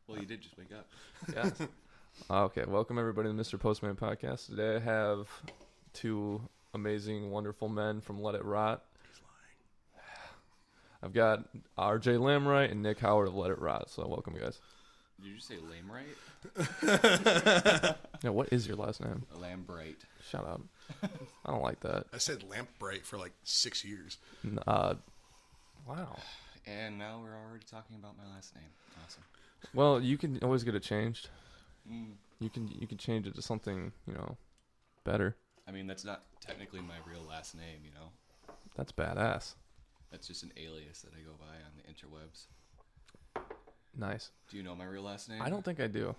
Well, you did just wake up. Yes. Okay, welcome everybody to the Mr. Postman podcast. Today I have two amazing, wonderful men from Let It Rot. He's lying. I've got RJ Lambright and Nick Howard of Let It Rot. So welcome, guys. Did you say Lambright? Yeah, what is your last name? Lambright. Shut up. I don't like that. I said Lambright for like 6 years. Wow. And now we're already talking about my last name. Awesome. Well, you can always get it changed. Mm. You can change it to something, better. I mean, that's not technically my real last name, That's badass. That's just an alias that I go by on the interwebs. Nice. Do you know my real last name? I don't think I do.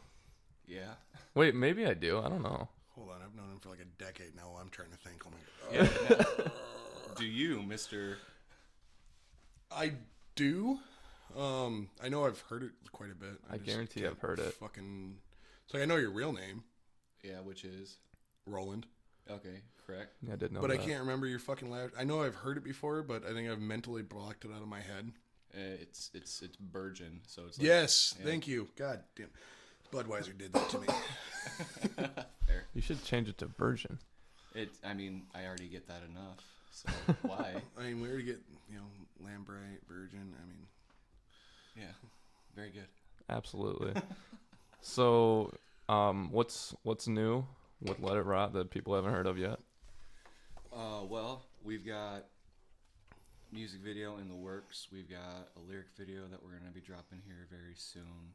Yeah? Wait, maybe I do. I don't know. Hold on, I've known him for like a decade now. I'm trying to think. Oh my Yeah. Do you, Mr. I do. I know I've heard it quite a bit. I just guarantee can't I've heard it. Fucking. So I know your real name, Yeah, which is? Roland, Okay, correct. Yeah, I did know but that. I can't remember your fucking last. I know I've heard it before, but I think I've mentally blocked it out of my head. It's Burgeon, so it's like... Yes, yeah. thank you. God damn, Budweiser did that to me. Fair. You should change it to Virgin. I mean, I already get that enough, so why? I mean, we already get Lambright, Virgin. I mean, Yeah, very good. Absolutely. So, what's new with Let It Rot that people haven't heard of yet? Well, we've got music video in the works. We've got a lyric video that we're going to be dropping here very soon.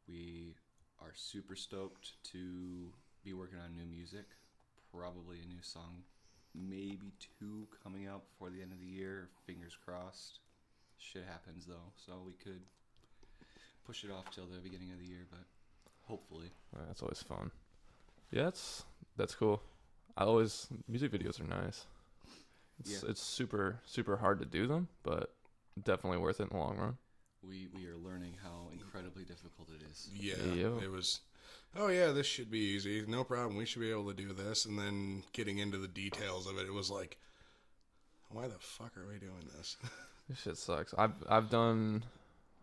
We are super stoked to be working on new music, probably a new song, maybe two coming out before the end of the year. Fingers crossed. Shit happens though, so we could push it off till the beginning of the year, but hopefully. That's always fun. Yeah, that's cool. Music videos are nice. It's super super hard to do them, but definitely worth it in the long run. We are learning how incredibly difficult it is. yeah, Yo. it was. Oh yeah, this should be easy. No problem. We should be able to do this. And then getting into the details of it was like, why the fuck are we doing this? This shit sucks. I've done,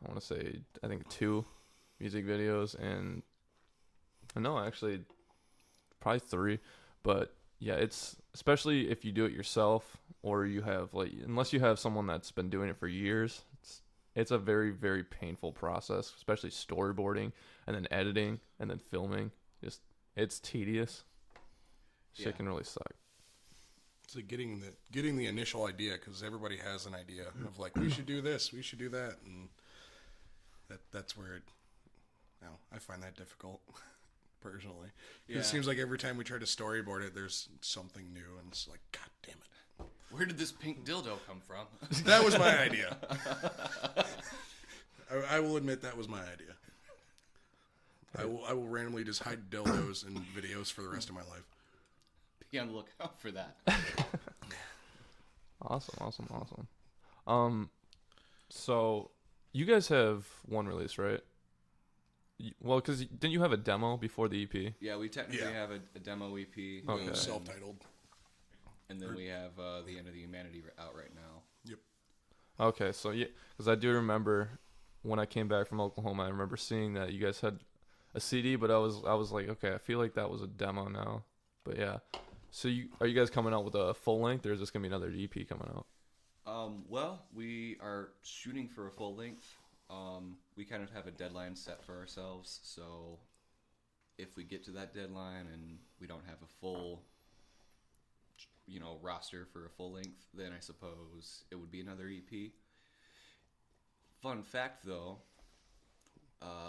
I want to say, I think 2 music videos, and no, actually, probably 3. But yeah, it's especially if you do it yourself, or you have unless you have someone that's been doing it for years, it's a very very painful process, especially storyboarding and then editing and then filming. It's tedious. Shit Yeah. can really suck. It's like getting the initial idea, because everybody has an idea of like, we should do this, we should do that, and that's where I find that difficult personally. Yeah. It seems like every time we try to storyboard it, there's something new, and it's like, god damn it. Where did this pink dildo come from? That was my idea. I will admit that was my idea. I will randomly just hide dildos in videos for the rest of my life. Be on the lookout for that. Awesome. So you guys have one release, right? Well, because didn't you have a demo before the EP? Yeah, we technically Yeah. have a demo EP. Okay. Self-titled. And then we have The End of the Humanity out right now. Yep. Okay, so yeah, because I do remember when I came back from Oklahoma, I remember seeing that you guys had a CD, but I was like, okay, I feel like that was a demo now. But yeah, so are you guys coming out with a full length, or is this gonna be another EP coming out? Well, we are shooting for a full length. We kind of have a deadline set for ourselves, so if we get to that deadline and we don't have a full roster for a full length, then I suppose it would be another EP. Fun fact though,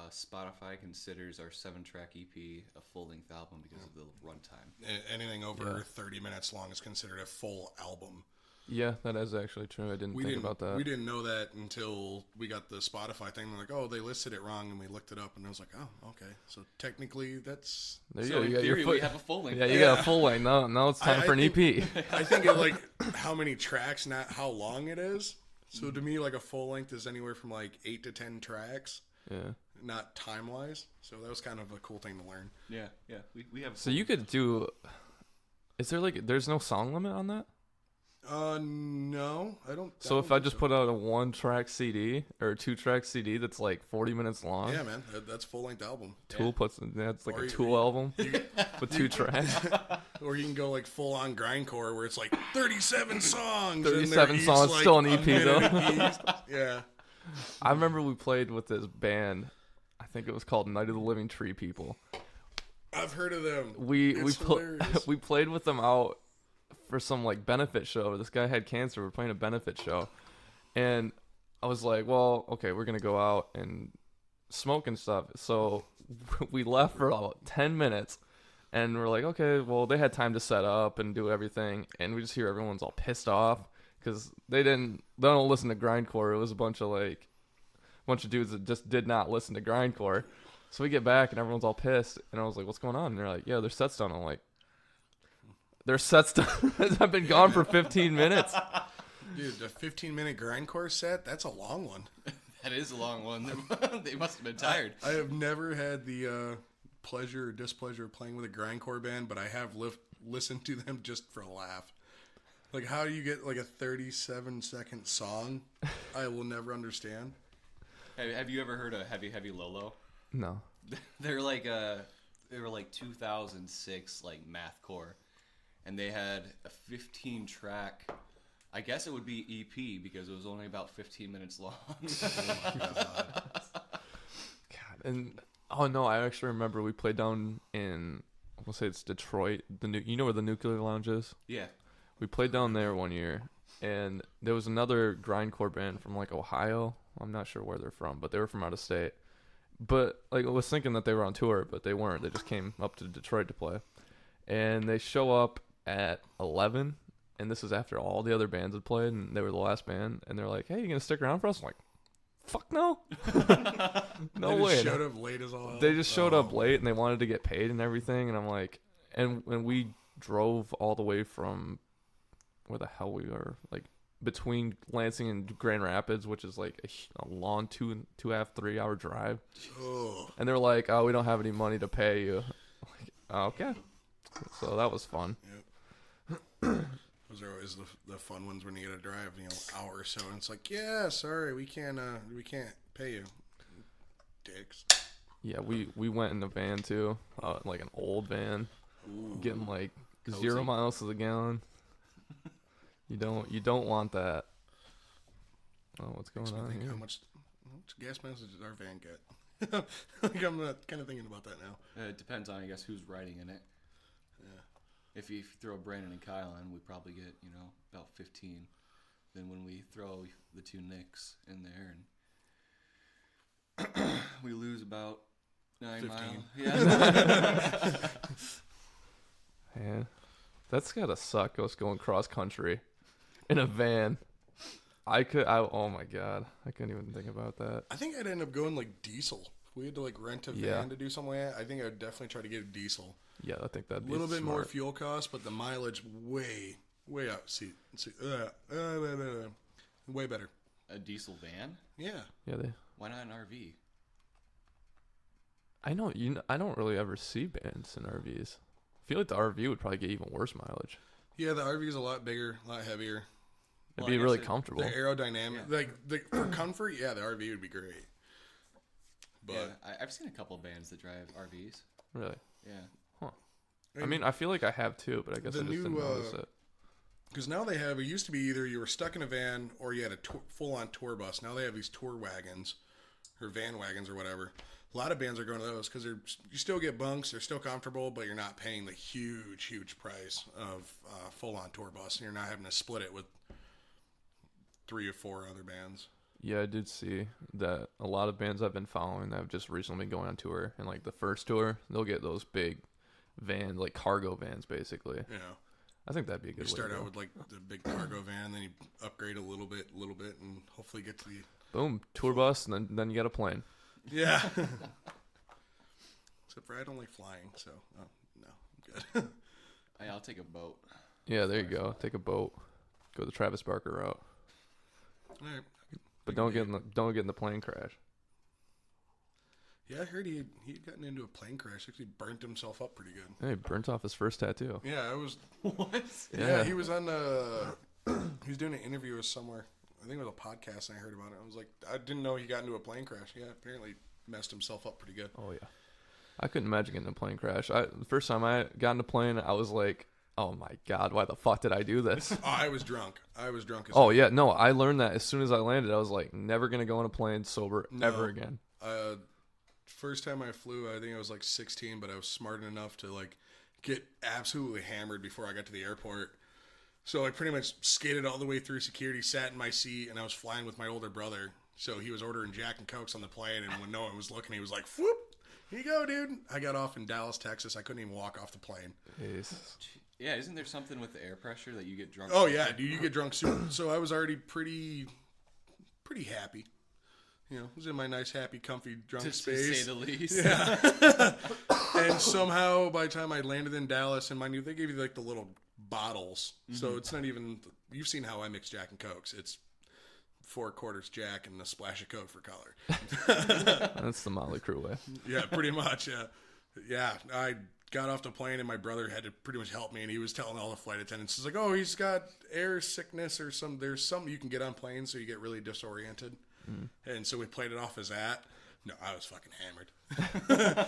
Spotify considers our 7-track EP a full length album because of the runtime. Anything over Yeah. 30 minutes long is considered a full album. Yeah, that is actually true. I didn't think about that. We didn't know that until we got the Spotify thing. They're like, oh, they listed it wrong, and we looked it up, and I was like, oh, okay. So technically, that's... There you So go. in You got your theory, we have a full length. Yeah, you got a full length. Now it's time I for an think- EP. I think it, like, how many tracks, not how long it is. So to me, like, a full length is anywhere from, like, 8 to 10 tracks, Yeah. not time-wise. So that was kind of a cool thing to learn. Yeah. We have. So you could do. Is there there's no song limit on that? No, I don't. So if I just put out a 1-track CD or a 2-track CD that's like 40 minutes long. Yeah, man, that's full length album. Tool puts that's like Or a Tool album with 2 tracks. Or you can go like full on grindcore where it's like 37 songs. 37 and songs, like still an EP though. Yeah. I remember we played with this band. I think it was called Night of the Living Tree People. I've heard of them. We Hilarious. we played with them out for some like benefit show. This guy had cancer. We're playing a benefit show, and I was like, "Well, okay, we're gonna go out and smoke and stuff." So we left for about 10 minutes, and we're like, "Okay, well, they had time to set up and do everything," and we just hear everyone's all pissed off because they don't listen to grindcore. It was a bunch of dudes that just did not listen to grindcore. So we get back and everyone's all pissed, and I was like, "What's going on?" And they're like, "Yeah, their set's done." I'm like, "Their set's done? I've been gone for 15 minutes." Dude, the 15-minute grindcore set, that's a long one. That is a long one. They must have been tired. I have never had the pleasure or displeasure of playing with a grindcore band, but I have listened to them just for a laugh. Like, how do you get like a 37-second song? I will never understand. Have you ever heard of Heavy Lolo? No. They were like 2006 like mathcore, and they had a 15-track. I guess it would be EP because it was only about 15 minutes long. Oh my god. God, and oh no, I actually remember we played down in, we'll say it's Detroit. You know where the Nuclear Lounge is? Yeah. We played down there one year, and there was another grindcore band from like Ohio. I'm not sure where they're from, but they were from out of state. But like I was thinking that they were on tour, but they weren't. They just came up to Detroit to play, and they show up at 11, and this is after all the other bands had played, and they were the last band. And they're like, "Hey, you gonna stick around for us?" I'm like, "Fuck no, no They way." just showed up late as all hell. They just showed up late, and they wanted to get paid and everything. And I'm like, and we drove all the way from where the hell we were, like between Lansing and Grand Rapids, which is like a long 2.5, 3 hour drive. Oh. And they're like, "Oh, we don't have any money to pay you." I'm like, "Oh, okay." So that was fun. Yep. Those are always the fun ones when you get to drive, hour or so, and it's like, "Yeah, sorry, we can't pay you, dicks." Yeah, we went in a van too, like an old van, getting like Cozy. 0 miles to the gallon. You don't want that. Oh, what's going Makes me on think here? how much gas mileage does our van get? Like, I'm kind of thinking about that now. It depends on, I guess, who's riding in it. Yeah. If you throw Brandon and Kyle in, we probably get, about 15. Then when we throw the two Nicks in there, and we lose about 9 15. miles. Yeah. Man, that's gotta suck. Us going cross country in a van. Oh my god, I couldn't even think about that. I think I'd end up going like diesel. If we had to like rent a van to do something like that, I think I'd definitely try to get a diesel. Yeah, I think that'd A be little bit more smart. fuel cost, but the mileage way up. Way better. A diesel van? Yeah. Yeah, Why not an RV? I don't really ever see bands in RVs. I feel like the RV would probably get even worse mileage. Yeah, the RV is a lot bigger, a lot heavier. It'd be really comfortable. The aerodynamic, for comfort, yeah, the RV would be great. But Yeah, I've seen a couple bands that drive RVs. Really? Yeah. I mean, I feel like I have too, but I guess I just didn't notice it. Because now they have, it used to be either you were stuck in a van or you had a full-on tour bus. Now they have these tour wagons or van wagons or whatever. A lot of bands are going to those because you still get bunks, they're still comfortable, but you're not paying the huge price of full-on tour bus. And you're not having to split it with 3 or 4 other bands. Yeah, I did see that a lot of bands I've been following that have just recently been going on tour. And like the first tour, they'll get those big vans, like cargo vans, basically. Yeah. I think that'd be a good way You start to go. out with like the big cargo van, then you upgrade a little bit, and hopefully get to the... Boom, tour bus, and then you get a plane. Yeah. Except for I don't like flying, so no, I'm good. I'll take a boat. Yeah, there you go. Take a boat. Go the Travis Barker route. All right. But don't get in the plane crash. Yeah, I heard he had gotten into a plane crash. Actually burnt himself up pretty good. Hey, burnt off his first tattoo. Yeah, I was... What? Yeah, he was on He was doing an interview with somewhere. I think it was a podcast, and I heard about it. I was like, I didn't know he got into a plane crash. Yeah, apparently messed himself up pretty good. Oh yeah, I couldn't imagine getting in a plane crash. The first time I got in a plane, I was like, oh my god, why the fuck did I do this? Oh, I was drunk. As Oh yeah, no, I learned that as soon as I landed. I was like, never gonna go on a plane sober ever again. First time I flew, I think I was like 16, but I was smart enough to like get absolutely hammered before I got to the airport. So I pretty much skated all the way through security, sat in my seat, and I was flying with my older brother. So he was ordering Jack and Cokes on the plane, and when no one was looking, he was like, whoop, here you go, dude. I got off in Dallas, Texas. I couldn't even walk off the plane. Jeez. Yeah, isn't there something with the air pressure that you get drunk? Oh, yeah, dude, you get drunk soon. So I was already pretty happy. You know, was in my nice, happy, comfy, drunk space. To say the least. Yeah. And somehow, by the time I landed in Dallas, and mind you, they gave you like the little bottles. Mm-hmm. So it's not even, you've seen how I mix Jack and Cokes. It's 4 quarters Jack and a splash of Coke for color. That's the Motley Crue way. Yeah, pretty much. Yeah. Yeah. I got off the plane, and my brother had to pretty much help me, and he was telling all the flight attendants, he's like, oh, he's got air sickness or there's something you can get on planes so you get really disoriented. And so we played it off as that. No, I was fucking hammered.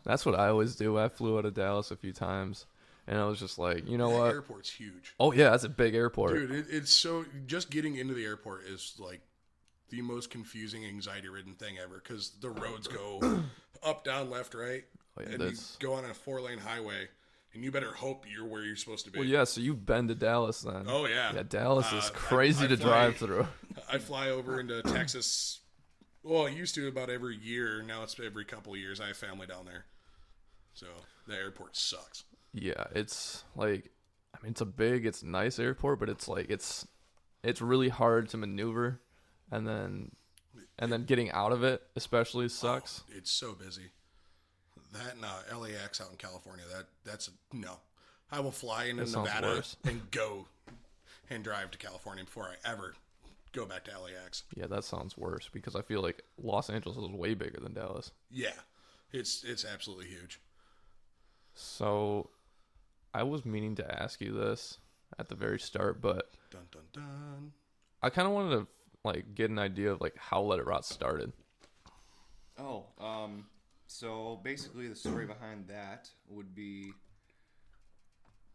That's what I always do. I flew out of Dallas a few times, and I was just like, you know The what? airport's huge. Oh yeah, that's a big airport. Dude, it's so, just getting into the airport is like the most confusing, anxiety-ridden thing ever, because the roads go up, down, left, right, Oh, yeah, and you go on a 4-lane highway, and you better hope you're where you're supposed to be. Well, yeah, so you've been to Dallas then. Oh, yeah. Yeah, Dallas is crazy to drive through. I fly over into Texas. Well, I used to about every year. Now it's every couple of years. I have family down there. So the airport sucks. Yeah, it's like, I mean, it's a nice airport, but it's like, it's really hard to maneuver. And then getting out of it especially sucks. Oh, it's so busy. That and LAX out in California, that's no. I will fly into Nevada and go and drive to California before I ever go back to LAX. Yeah, that sounds worse because I feel like Los Angeles is way bigger than Dallas. Yeah, it's absolutely huge. So, I was meaning to ask you this at the very start, but dun dun dun. I kind of wanted to like get an idea of like how Let It Rot started. Oh, so basically the story behind that would be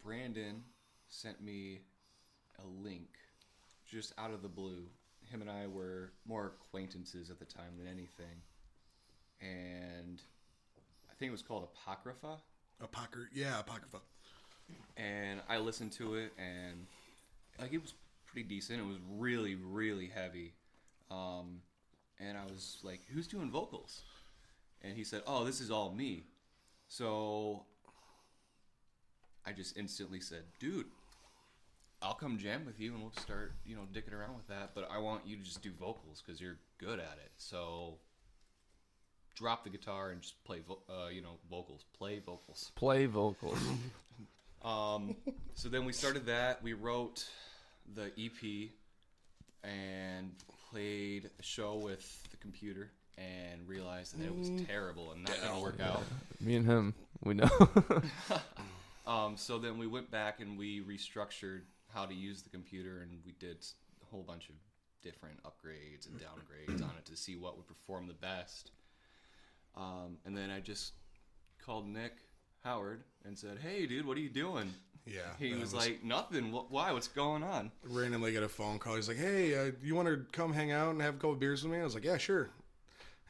Brandon sent me a link just out of the blue. Him and I were more acquaintances at the time than anything. And I think it was called Apocrypha. Apocrypha. And I listened to it, and like it was pretty decent. It was really, really heavy. And I was like, who's doing vocals? And he said, oh, this is all me. So I just instantly said, dude, I'll come jam with you and we'll start, dicking around with that. But I want you to just do vocals because you're good at it. So drop the guitar and just play, vocals. Play vocals. Play vocals. So then we started that. We wrote the EP and played a show with the computer and realized that it was terrible and not going to work out. Me and him, we know. So then we went back and we restructured how to use the computer, and we did a whole bunch of different upgrades and downgrades on it to see what would perform the best. And then I just called Nick Howard and said, hey, dude, what are you doing? Yeah. He was like, nothing. Why? What's going on? Randomly get a phone call. He's like, hey, you want to come hang out and have a couple beers with me? I was like, yeah, sure.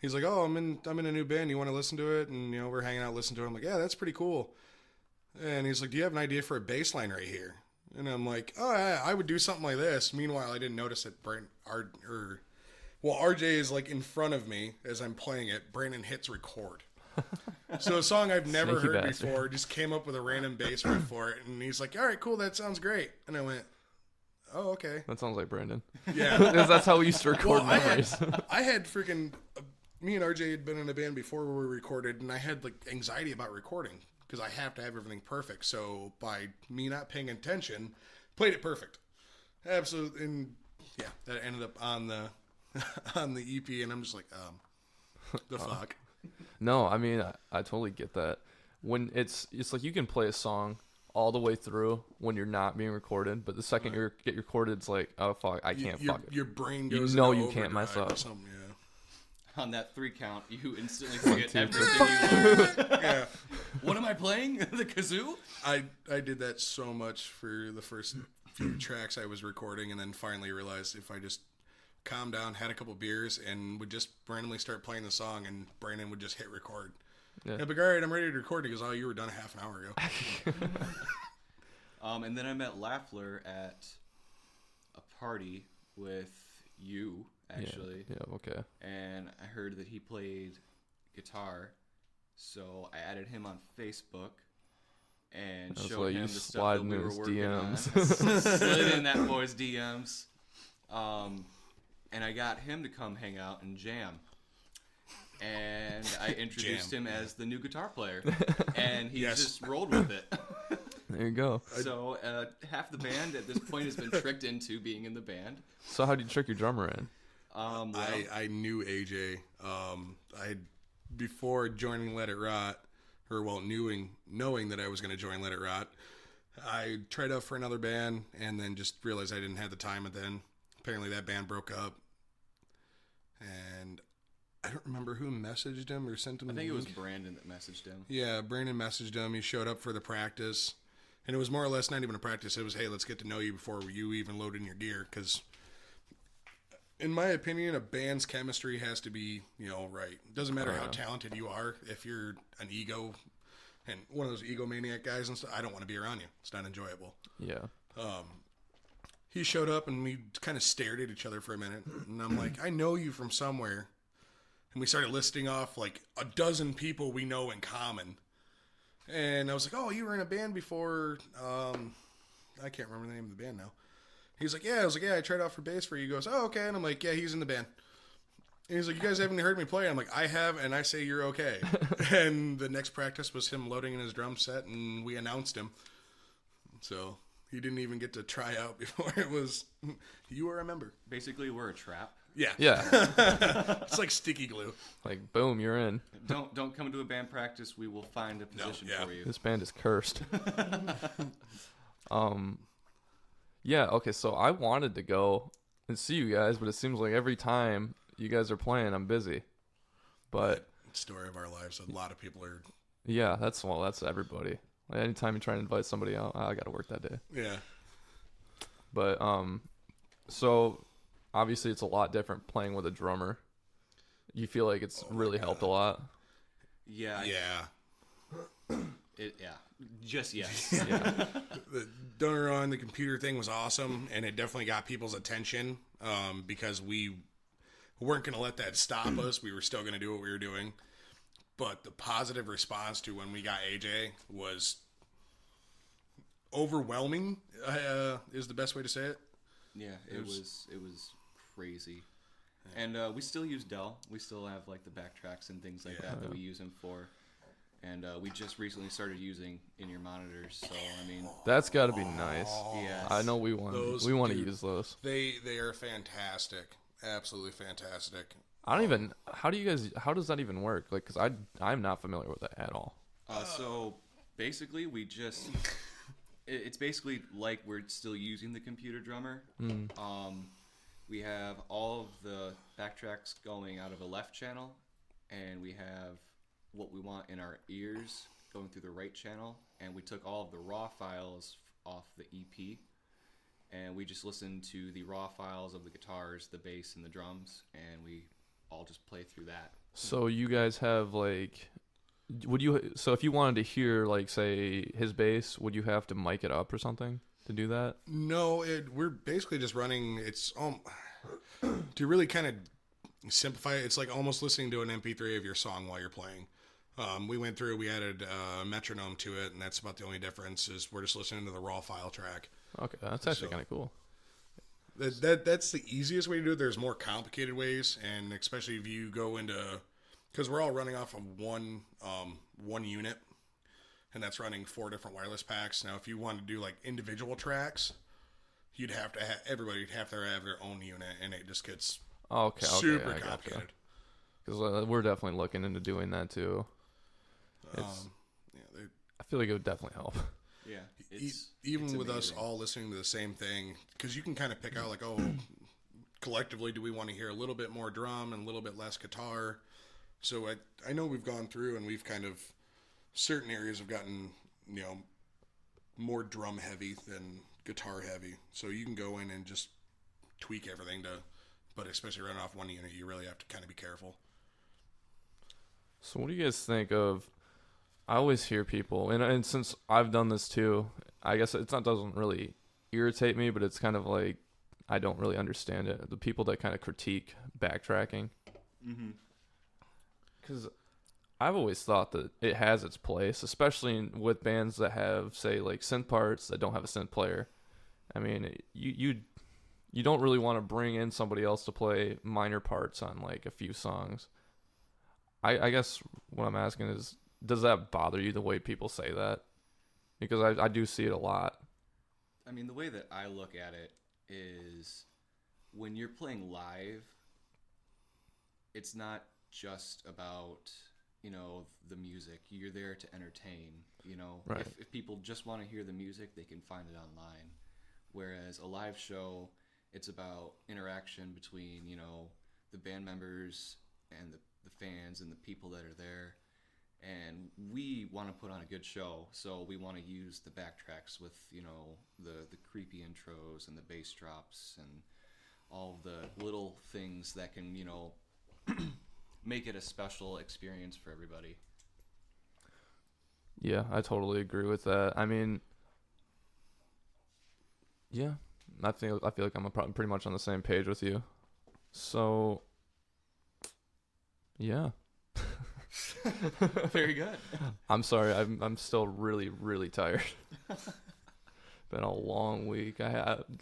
He's like, oh, I'm in a new band. You want to listen to it? And, we're hanging out, listening to it. I'm like, yeah, that's pretty cool. And he's like, do you have an idea for a bass line right here? And I'm like, oh, I would do something like this. Meanwhile, I didn't notice that RJ is like in front of me as I'm playing it. Brandon hits record. So a song I've never heard before, just came up with a random bass riff for it. And he's like, all right, cool, that sounds great. And I went, oh, okay. That sounds like Brandon. Yeah. Because that's how we used to record memories. I had freaking... me and RJ had been in a band before we recorded, and I had like anxiety about recording because I have to have everything perfect. So by me not paying attention, played it perfect. Absolutely. And yeah, that ended up on the on the EP, and I'm just like, the fuck. No, I mean, I totally get that. When it's like you can play a song all the way through when you're not being recorded, but the second you get recorded, it's like, oh fuck, I can't fuck it. Your brain You goes. know into you can't mess overdrive or up. something, On that 3 count, you instantly forget 2, everything you learned. yeah. What am I playing? The kazoo? I did that so much for the first few tracks I was recording, and then finally realized if I just calmed down, had a couple beers, and would just randomly start playing the song, and Brandon would just hit record. Yeah. I'd be like, all right, I'm ready to record. He goes, oh, you were done a half an hour ago. And then I met Laffler at a party with you, actually. Yeah, okay. And I heard that he played guitar, so I added him on Facebook and That's showed like him you the stuff slide that we into were his working on. DMs. Slid in that boy's DMs. And I got him to come hang out and jam. And I introduced him as the new guitar player. And he just rolled with it. There you go. So half the band at this point has been tricked into being in the band. So how do you trick your drummer in? Well, I knew AJ. Before joining Let It Rot, or knowing that I was going to join Let It Rot, I tried out for another band and then just realized I didn't have the time. And then apparently that band broke up, and I don't remember who messaged him or sent him. I think the it was link. Brandon that messaged him. Yeah, Brandon messaged him. He showed up for the practice, and it was more or less not even a practice. It was, hey, let's get to know you before you even load in your gear, because in my opinion, a band's chemistry has to be, right. It doesn't matter how talented you are. If you're an ego and one of those egomaniac guys and stuff, I don't want to be around you. It's not enjoyable. Yeah. He showed up and we kind of stared at each other for a minute, and I'm like, I know you from somewhere. And we started listing off like a dozen people we know in common. And I was like, oh, you were in a band before. I can't remember the name of the band now. He's like, yeah. I was like, yeah, I tried out for bass for you. He goes, oh, okay. And I'm like, yeah, he's in the band. And he's like, you guys haven't heard me play? I'm like, I have, and I say you're okay. And the next practice was him loading in his drum set, and we announced him. So he didn't even get to try out before it was, you are a member. Basically, we're a trap. Yeah. Yeah. It's like sticky glue. Like, boom, you're in. Don't come to a band practice. We will find a position for you. This band is cursed. Yeah, okay, so I wanted to go and see you guys, but it seems like every time you guys are playing, I'm busy. But Story of our lives. A lot of people are. yeah, that's everybody. Like, anytime you try to invite somebody out, I got to work that day. Yeah. But so obviously it's a lot different playing with a drummer. You feel like it's really helped a lot. Yeah. Yeah. Just yes. Yeah. Don't get me wrong, the computer thing was awesome, and it definitely got people's attention because we weren't going to let that stop us. We were still going to do what we were doing. But the positive response to when we got AJ was overwhelming, is the best way to say it. Yeah, it was crazy. Yeah. And we still use Dell. We still have like the backtracks and things like that we use him for. And we just recently started using in-ear monitors, so I mean That's got to be nice. Yes. I know we want to use those. They are fantastic, absolutely fantastic. How does that even work? Like, cuz I'm not familiar with that at all. So basically it's basically like we're still using the computer drummer. We have all of the backtracks going out of a left channel, and we have what we want in our ears going through the right channel, and we took all of the raw files off the EP, and we just listened to the raw files of the guitars, the bass, and the drums, and we all just play through that. So you guys have like, so if you wanted to hear like say his bass, would you have to mic it up or something to do that? No, we're basically just running. It's to really kind of simplify it. It's like almost listening to an MP3 of your song while you're playing. We went through, we added a metronome to it, and that's about the only difference is we're just listening to the raw file track. Okay, that's actually kind of cool. That's the easiest way to do it. There's more complicated ways, and especially if you go into, because we're all running off of one unit, and that's running 4 different wireless packs. Now, if you want to do like individual tracks, you'd have to everybody'd have to have their own unit, and it just gets super complicated. Because we're definitely looking into doing that too. I feel like it would definitely help. Yeah. Even with us amazing. all listening to the same thing, because you can kind of pick out like, oh, collectively, do we want to hear a little bit more drum and a little bit less guitar? So I know we've gone through and we've kind of, certain areas have gotten, more drum heavy than guitar heavy. So you can go in and just tweak everything but especially running off one unit, you really have to kind of be careful. So what do you guys think of? I always hear people, and since I've done this too, I guess doesn't really irritate me, but it's kind of like I don't really understand it. The people that kind of critique backtracking, because I've always thought that it has its place, especially with bands that have, say, like synth parts that don't have a synth player. I mean, you don't really want to bring in somebody else to play minor parts on like a few songs. I guess what I'm asking is, does that bother you the way people say that? Because I do see it a lot. I mean, the way that I look at it is when you're playing live, it's not just about, the music. You're there to entertain, Right. If people just want to hear the music, they can find it online. Whereas a live show, it's about interaction between, the band members and the fans and the people that are there. And we want to put on a good show, so we want to use the backtracks with, the creepy intros and the bass drops and all the little things that can, make it a special experience for everybody. Yeah, I totally agree with that. I mean, yeah, I feel like I'm pretty much on the same page with you. So, yeah. Very good. I'm sorry. I'm still really, really tired. Been a long week.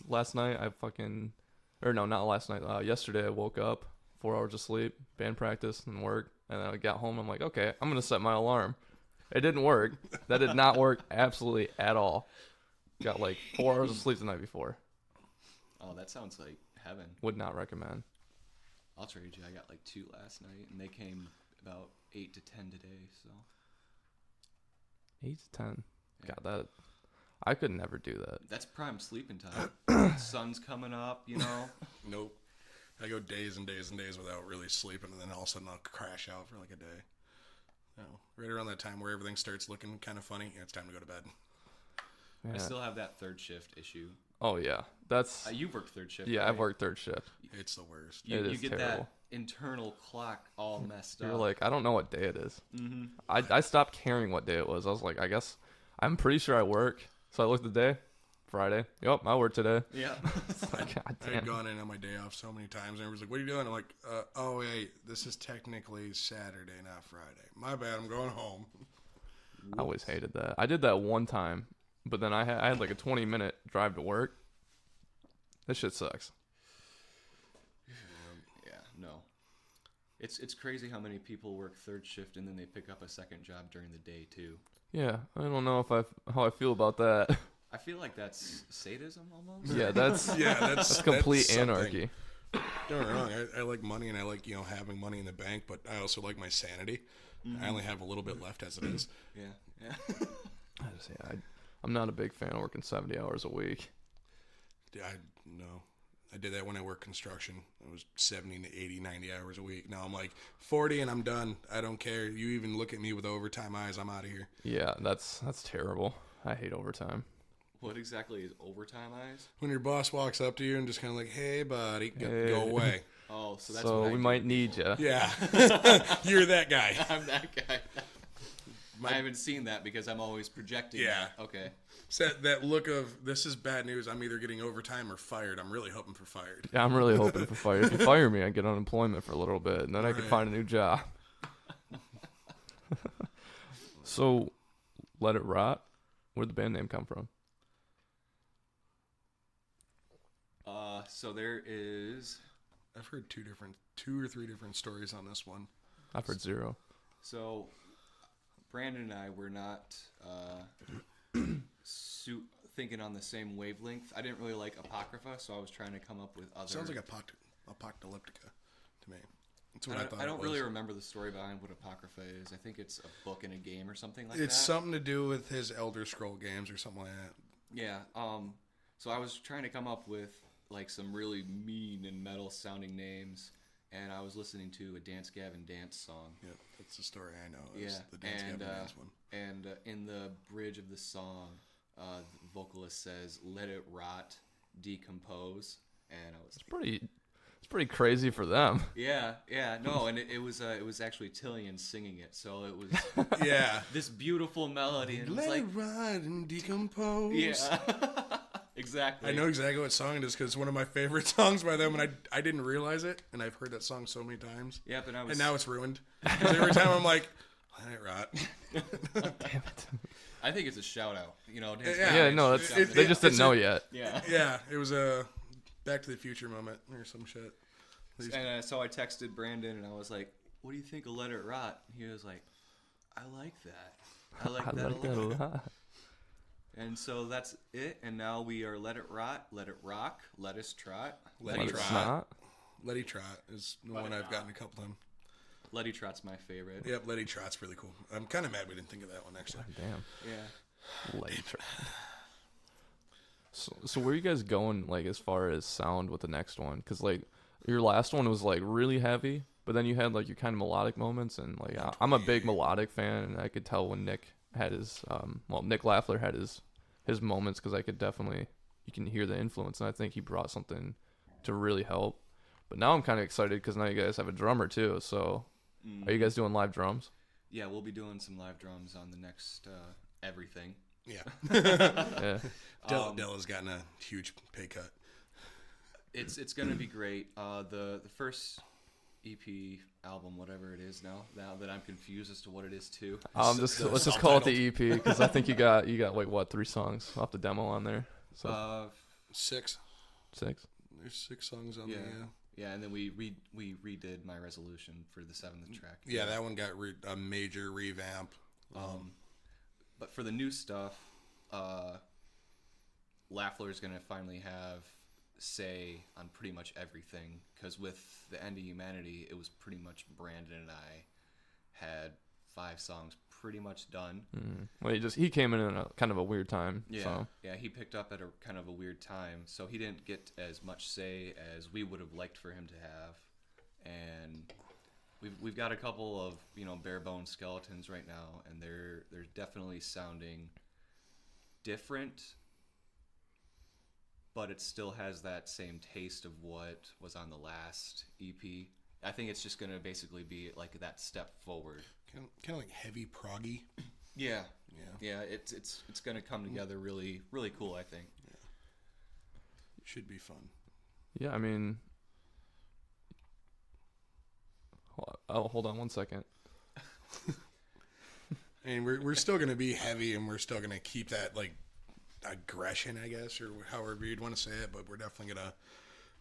Last night not last night. Yesterday I woke up, 4 hours of sleep, band practice and work, and then I got home. I'm like, okay, I'm gonna set my alarm. It didn't work. That did not work absolutely at all. Got like 4 hours of sleep the night before. Oh, that sounds like heaven. Would not recommend. I'll trade you. I got like 2 last night, and they came about 8 to 10 today. So 8 to 10. Yeah. God, that I could never do that. That's prime sleeping time. Sun's coming up, Nope. I go days and days and days without really sleeping, and then all of a sudden I'll crash out for like a day. Right around that time where everything starts looking kind of funny, it's time to go to bed. Yeah. I still have that third shift issue. Oh yeah, that's You've worked third shift. yeah. Right? I've worked third shift. It's the worst. You is get terrible. that internal clock all messed You're up. like, I don't know what day it is. Mm-hmm. I stopped caring what day it was. I was like, I guess I'm pretty sure I work. So I looked at the day, Friday. Yep, I work today. Yeah. Like, God I damn. had gone in on my day off so many times, and everyone's like, what are you doing? I'm like, oh, wait, this is technically Saturday, not Friday. My bad, I'm going home. I always hated that. I did that one time, but then I had like a 20-minute drive to work. This shit sucks. Yeah, no. It's crazy how many people work third shift and then they pick up a second job during the day too. Yeah, I don't know how I feel about that. I feel like that's sadism almost. Yeah, that's That's complete something. anarchy. Don't get me wrong, I like money, and I like, having money in the bank, but I also like my sanity. I only have a little bit left as it is. Yeah. I'm not a big fan of working 70 hours a week. I did that when I worked construction. It was 70 to 80, 90 hours a week. Now I'm like 40 and I'm done. I don't care. You even look at me with overtime eyes, I'm out of here. Yeah, that's terrible. I hate overtime. What exactly is overtime eyes? When your boss walks up to you and just kind of like, hey, buddy, Hey. go away. Oh, so that's So what I we do. might need you. Yeah. You're that guy. I'm that guy. I haven't seen that because I'm always projecting. Yeah. That. Okay. So that look of, this is bad news. I'm either getting overtime or fired. I'm really hoping for fired. Yeah, I'm really hoping for fire. If you fire me, I get unemployment for a little bit, and then I can Right. find a new job. So, Let It Rot. Where'd the band name come from? So there is. I've heard two or three different stories on this one. I've heard zero. So Brandon and I were not thinking on the same wavelength. I didn't really like Apocrypha, so I was trying to come up with other. Sounds like apocalyptica to me. That's what I thought. I don't it was. really remember the story behind what Apocrypha is. I think it's a book in a game or something like It's that. something to do with his Elder Scroll games or something like that. Yeah. So I was trying to come up with like some really mean and metal sounding names, and I was listening to a Dance Gavin Dance song. Yep, that's the story I know. Yeah, The Dance Gavin Dance one. And in the bridge of the song, the vocalist says, "Let it rot, decompose," and I was like, It's pretty crazy for them. yeah, no, and it was actually Tillian singing it, so it was Yeah. this beautiful melody, and it was Let like, it rot and decompose. yeah, exactly. I know exactly what song it is because it's one of my favorite songs by them, and I didn't realize it, and I've heard that song so many times. Yep, And now it's ruined. 'Cause every time I'm like, let it rot. Damn it. I think it's a shout out. Dance Yeah, Yeah, Gavin no, should that's, shout it they out. just didn't know yet. Yeah. Yeah, it was a Back to the Future moment or some shit. And so I texted Brandon, and I was like, "What do you think of Let It Rot?" And he was like, "I like that. I like I that like that a a lot." lot. And so that's it. And now we are Let It Rot, Let It Rock, Let Us Trot. Let But It it's Trot. not. Letty Trot is the one I've gotten a couple times. Letty Trot's my favorite. Yep, Letty Trot's really cool. I'm kind of mad we didn't think of that one, actually. Damn. Yeah. Later. So where are you guys going, like, as far as sound with the next one? Because, like, your last one was, like, really heavy, but then you had, like, your kind of melodic moments, and, like, I'm a big melodic fan, and I could tell when Nick had his, Nick Laffler had his moments, because I could definitely, you can hear the influence, and I think he brought something to really help. But now I'm kind of excited, because now you guys have a drummer, too, so are you guys doing live drums? Yeah, we'll be doing some live drums on the next everything. Yeah. Yeah. Della's gotten a huge pay cut. It's gonna be great. The first EP album, whatever it is now that I'm confused as to what it is too. Let's just call it the EP, because I think you got like what, 3 songs off the demo on there. So 6. 6. There's 6 songs on Yeah. there. Yeah, and then we redid My Resolution for the 7th track. Yeah, that one got a major revamp. But for the new stuff, Laffler's going to finally have say on pretty much everything, because with the End of Humanity, it was pretty much Brandon and I had 5 songs pretty much done. Mm-hmm. Well, he came in a kind of a weird time. Yeah, So. yeah, he picked up at a kind of a weird time, so he didn't get as much say as we would have liked for him to have. And we've got a couple of bare bones skeletons right now, and they're definitely sounding different, but it still has that same taste of what was on the last EP. I think it's just gonna basically be like that step forward. Kind of like heavy proggy. Yeah, Yeah. It's gonna come together really, really cool. I think. It should be fun. Yeah, I mean, hold on one second. I mean, we're still going to be heavy, and we're still going to keep that, like, aggression, I guess, or however you'd want to say it, but we're definitely going to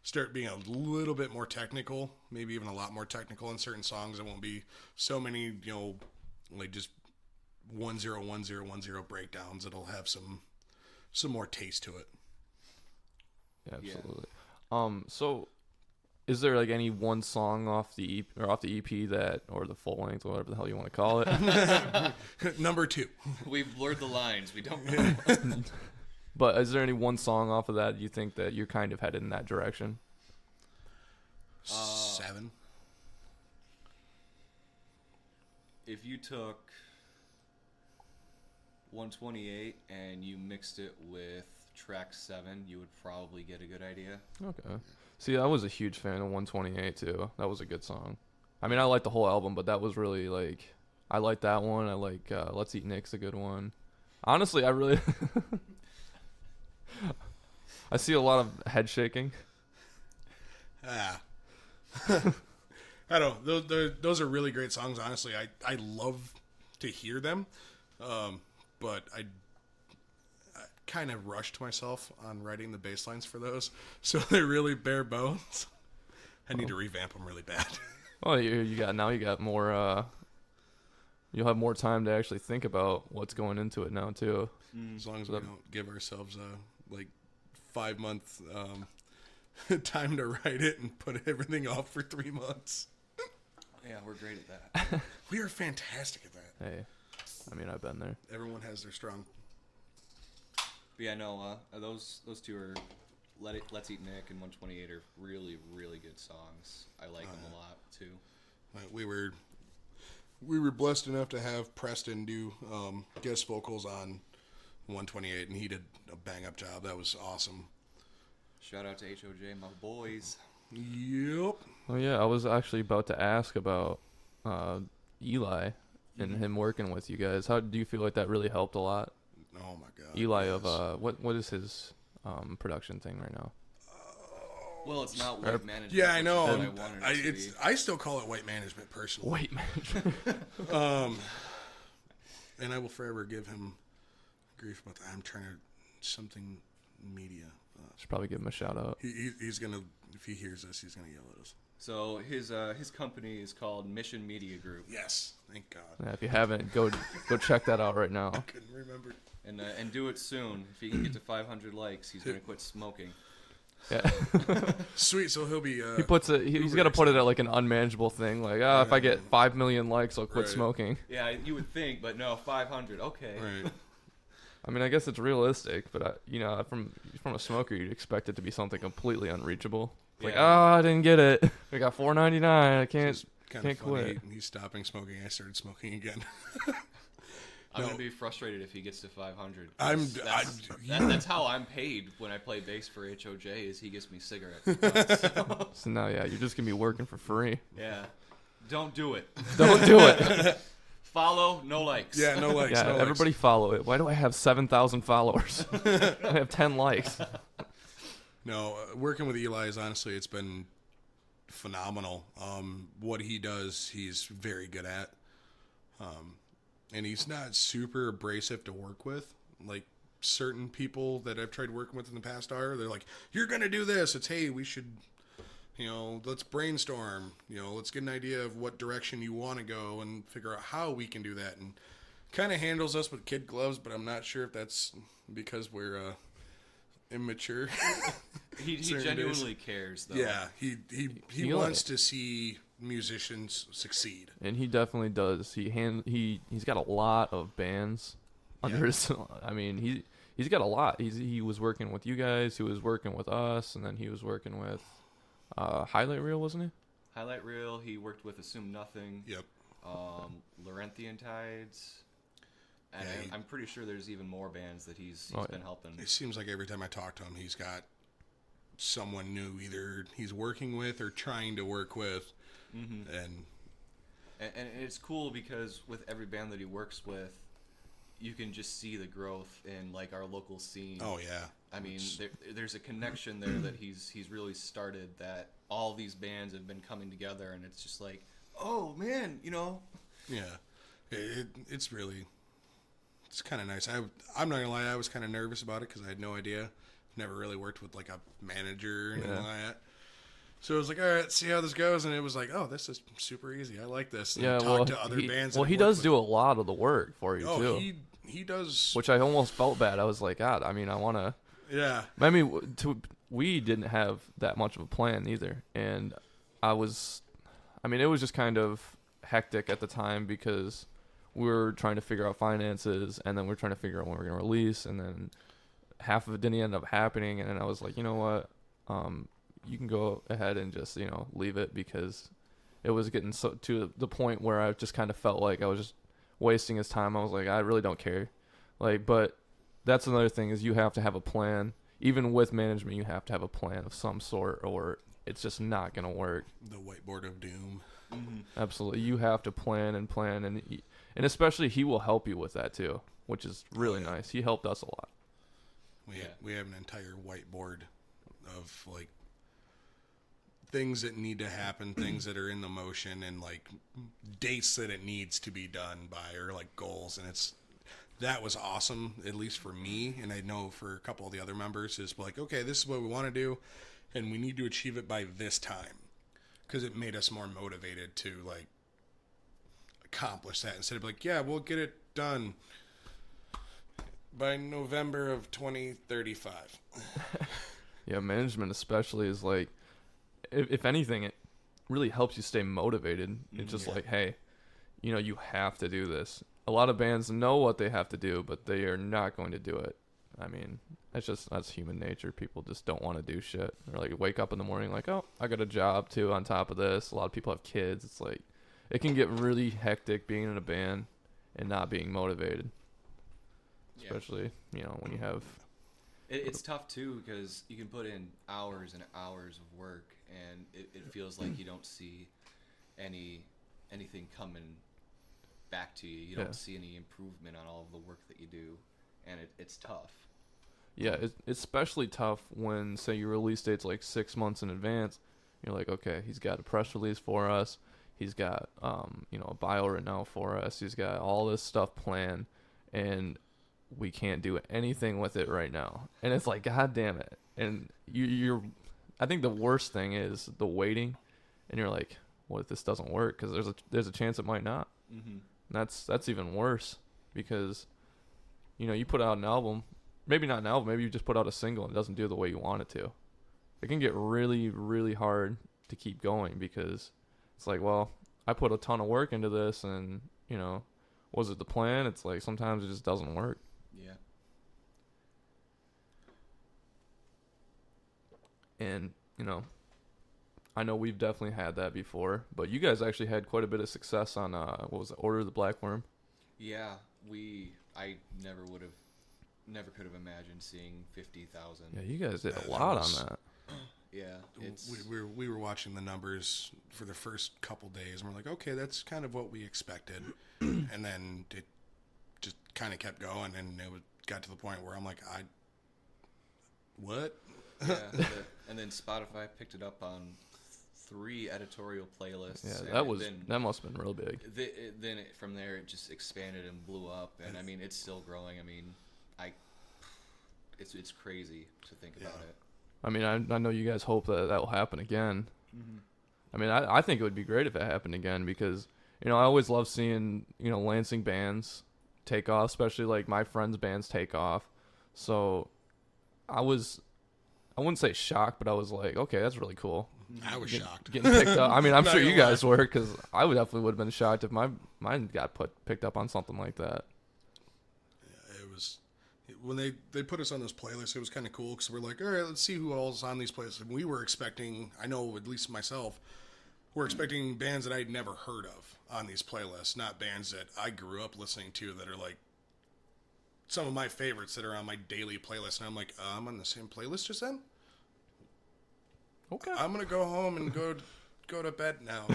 start being a little bit more technical, maybe even a lot more technical in certain songs. It won't be so many, like just 1-0-1-0-1-0 breakdowns. It'll have some more taste to it. Yeah, absolutely. So is there like any one song off the EP that, or the full length, or whatever the hell you want to call it? Number 2. We've blurred the lines. We don't know. But is there any one song off of that you think that you're kind of headed in that direction? 7. If you took 128 and you mixed it with track 7, you would probably get a good idea. Okay. See, I was a huge fan of 128 too. That was a good song. I mean, I like the whole album, but that was really like, I like that one. I like Let's Eat Nick's a good one. Honestly, I really I see a lot of head shaking. I don't know. Those are really great songs. Honestly, I love to hear them, but I kind of rushed myself on writing the bass lines for those, so they're really bare bones. I need to revamp them really bad. Well, you got more. You'll have more time to actually think about what's going into it now too. As long as we don't give ourselves like 5-month time to write it and put everything off for 3 months. Yeah, we're great at that. We are fantastic at that. Hey, I mean, I've been there. Everyone has their strong. But yeah, no, those two are Let's Eat Nick and 128 are really, really good songs. I like them a lot too. We were blessed enough to have Preston do guest vocals on 128, and he did a bang up job. That was awesome. Shout out to HOJ, my boys. Yep. Oh yeah, I was actually about to ask about Eli and him working with you guys. How do you feel like that really helped a lot? Oh my God. Eli yes. of what is his production thing right now? Well, it's not white management. Yeah, I know. which is what I wanted it to be. I still call it white management personally. Wait, man. And I will forever give him grief about that. I'm trying to something media. Should probably give him a shout out. He's gonna, if he hears this, he's gonna yell at us. So his company is called Mission Media Group, Yes, thank God. Yeah, if you haven't, go check that out right now. I couldn't remember. and do it soon. If he can get to 500 likes, he's gonna quit smoking. Yeah. Sweet, so he'll be. He puts it. He's got to put it at like an unmanageable thing. Like, if I get 5 million likes, I'll quit Right. smoking. Yeah, you would think, but no, 500. Okay. Right. I mean, I guess it's realistic, but from a smoker, you'd expect it to be something completely unreachable. Like, Yeah. I didn't get it. I got $4.99. I can't. Kind Can't of funny. quit. He's stopping smoking. I started smoking again. I'm No. gonna be frustrated if he gets to 500. I'm- That's how I'm paid when I play bass for HOJ. Is he gets me cigarettes. So now, yeah, you're just gonna be working for free. Yeah. Don't do it. Don't do it. Follow, no likes. Yeah, no likes. Yeah, no likes. everybody follow it. Why do I have 7,000 followers? I have 10 likes. No, working with Eli is honestly, it's been phenomenal. What he does, he's very good at. And he's not super abrasive to work with. Like certain people that I've tried working with in the past are, they're like, you're going to do this. It's, hey, we should, let's brainstorm. Let's get an idea of what direction you want to go and figure out how we can do that. And kind of handles us with kid gloves, but I'm not sure if that's because we're immature. He Certain genuinely cares, though. Yeah, he He wants to see musicians succeed. And he definitely does. He's got a lot of bands under his. I mean, he's got a lot. He was working with you guys. He was working with us, and then he was working with Highlight Reel, wasn't he? Highlight Reel. He worked with Assume Nothing. Yep. Laurentian Tides. And Yeah, I'm pretty sure there's even more bands that he's been helping. It seems like every time I talk to him, he's got someone new either he's working with or trying to work with. Mm-hmm. And And it's cool because with every band that he works with, you can just see the growth in like our local scene. oh yeah, I mean, there's a connection there that he's really started, that all these bands have been coming together, and it's just like, oh man, yeah, it's really, it's kind of nice. I'm not gonna lie, I was kind of nervous about it because I had no idea. Never really worked with like a manager or anything like that. So I was like, all right, see how this goes, and it was like, oh, this is super easy. I like this. And Yeah, talk to other bands. Well, he does do a lot of the work for you Oh, too. he does. Which I almost felt bad. I was like, God, I mean, I want to. Yeah. I mean, we didn't have that much of a plan either, and it was just kind of hectic at the time because we were trying to figure out finances, and then we were trying to figure out when we were going to release, and then half of it didn't end up happening, and then I was like, you know what, you can go ahead and just leave it, because it was getting so to the point where I just kind of felt like I was just wasting his time. I was like, I really don't care, but that's another thing, is you have to have a plan. Even with management, you have to have a plan of some sort, or it's just not going to work. The whiteboard of doom. Mm-hmm. Absolutely. You have to plan, and especially he will help you with that too, which is really nice. He helped us a lot. We have an entire whiteboard of like things that need to happen, things that are in the motion, and like dates that it needs to be done by, or like goals. And that was awesome, at least for me, and I know for a couple of the other members, is like, okay, this is what we want to do, and we need to achieve it by this time, because it made us more motivated to like accomplish that, instead of like, yeah, we'll get it done by November of 2035. Yeah, management especially is like, if anything, really helps you stay motivated. It's just Yeah. like, hey, you know, you have to do this. A lot of bands know what they have to do, but they are not going to do it. I mean, that's human nature. People just don't want to do shit. Or like wake up in the morning like, oh, I got a job too on top of this. A lot of people have kids. It's like it can get really hectic being in a band and not being motivated. Yeah. Especially, you know, when you have It's tough too because you can put in hours and hours of work, and it feels like you don't see anything coming back to you. You don't see any improvement on all of the work that you do, and it's tough. Yeah, it's especially tough when, say, your release date's like 6 months in advance. You're like, okay, he's got a press release for us. He's got, a bio written out for us. He's got all this stuff planned, and we can't do anything with it right now. And it's like, God damn it. And I think the worst thing is the waiting, and you're like, what if this doesn't work? Because there's a chance it might not. Mm-hmm. And that's even worse because, you know, you put out an album. Maybe not an album. Maybe you just put out a single and it doesn't do the way you want it to. It can get really, really hard to keep going because it's like, well, I put a ton of work into this and, you know, was it the plan? It's like sometimes it just doesn't work. Yeah. And, you know, I know we've definitely had that before, but you guys actually had quite a bit of success on, what was it, Order of the Black Worm? Yeah, I never could have imagined seeing 50,000. Yeah, you guys did a That lot was- on that. Yeah, it's We were watching the numbers for the first couple days, and we're like, okay, that's kind of what we expected. And then it just kind of kept going, and got to the point where I'm like, what? yeah, and then Spotify picked it up on 3 editorial playlists. Yeah, and that must have been real big. From there it just expanded and blew up, and I mean it's still growing. I mean, it's crazy to think about it. I mean, I know you guys hope that will happen again. Mm-hmm. I mean, I think it would be great if it happened again because, you know, I always love seeing, you know, Lansing bands take off, especially like my friends' bands take off. So I wouldn't say shocked, but I was like, okay, that's really cool. I was shocked. Getting picked up. I mean, I'm Not sure gonna you guys lie. were because I definitely would have been shocked if mine got picked up on something like that. It was when they put us on those playlists. It was kind of cool because we're like, all right, let's see who all's on these playlists. And we were expecting, I know at least myself, we're expecting bands that I'd never heard of on these playlists, not bands that I grew up listening to that are like some of my favorites that are on my daily playlist. And I'm like, I'm on the same playlist as them. Okay. I'm gonna go home and go to bed now.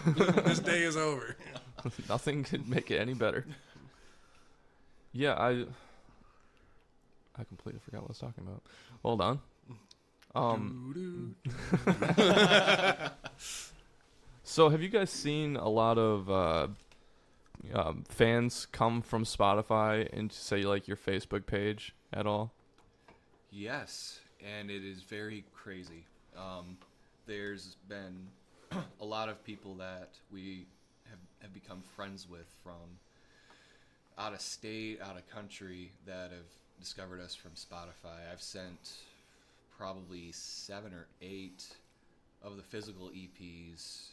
This day is over. Nothing could make it any better. Yeah, I completely forgot what I was talking about. Hold on. So have you guys seen a lot of fans come from Spotify into, say, like your Facebook page at all? Yes, and it is very crazy. There's been a lot of people that we have become friends with from out of state, out of country that have discovered us from Spotify. I've sent probably 7 or 8 of the physical EPs.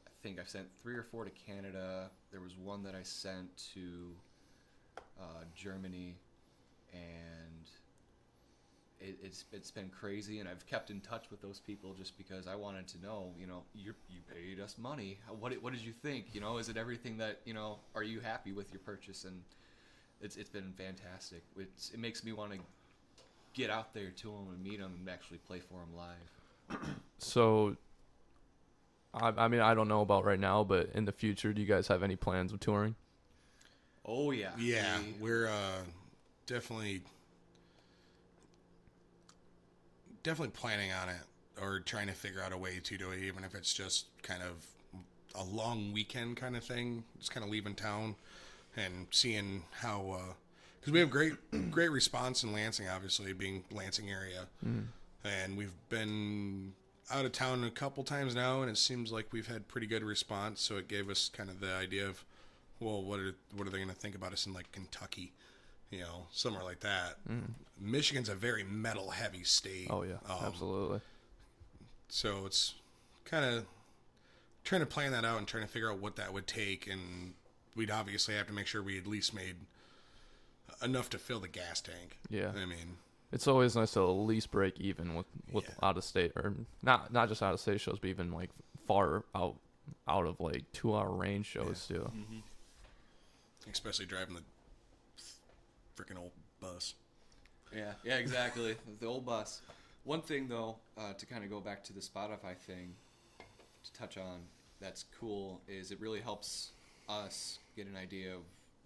I think I've sent 3 or 4 to Canada. There was one that I sent to Germany, and it's been crazy, and I've kept in touch with those people just because I wanted to know, you know, you paid us money. What did you think? You know, is it everything that, you know, are you happy with your purchase? And it's been fantastic. It makes me want to get out there to them and meet them and actually play for them live. So, I mean, I don't know about right now, but in the future, do you guys have any plans of touring? Oh yeah. Yeah, we're definitely planning on it, or trying to figure out a way to do it, even if it's just kind of a long weekend kind of thing, just kind of leaving town and seeing how, because we have great response in Lansing, obviously being Lansing area, and we've been out of town a couple times now, and it seems like we've had pretty good response. So it gave us kind of the idea of, well, what are they going to think about us in like Kentucky, you know, somewhere like that. Michigan's a very metal heavy state. Oh yeah, absolutely. So it's kind of trying to plan that out and trying to figure out what that would take, and we'd obviously have to make sure we at least made enough to fill the gas tank. Yeah. I mean, it's always nice to at least break even with out of state, or not just out of state shows, but even like far out of like 2-hour range shows too. Mm-hmm. Especially driving the freaking old bus. Yeah, exactly. The old bus. One thing though, to kind of go back to the Spotify thing, to touch on, that's cool, is it really helps us get an idea of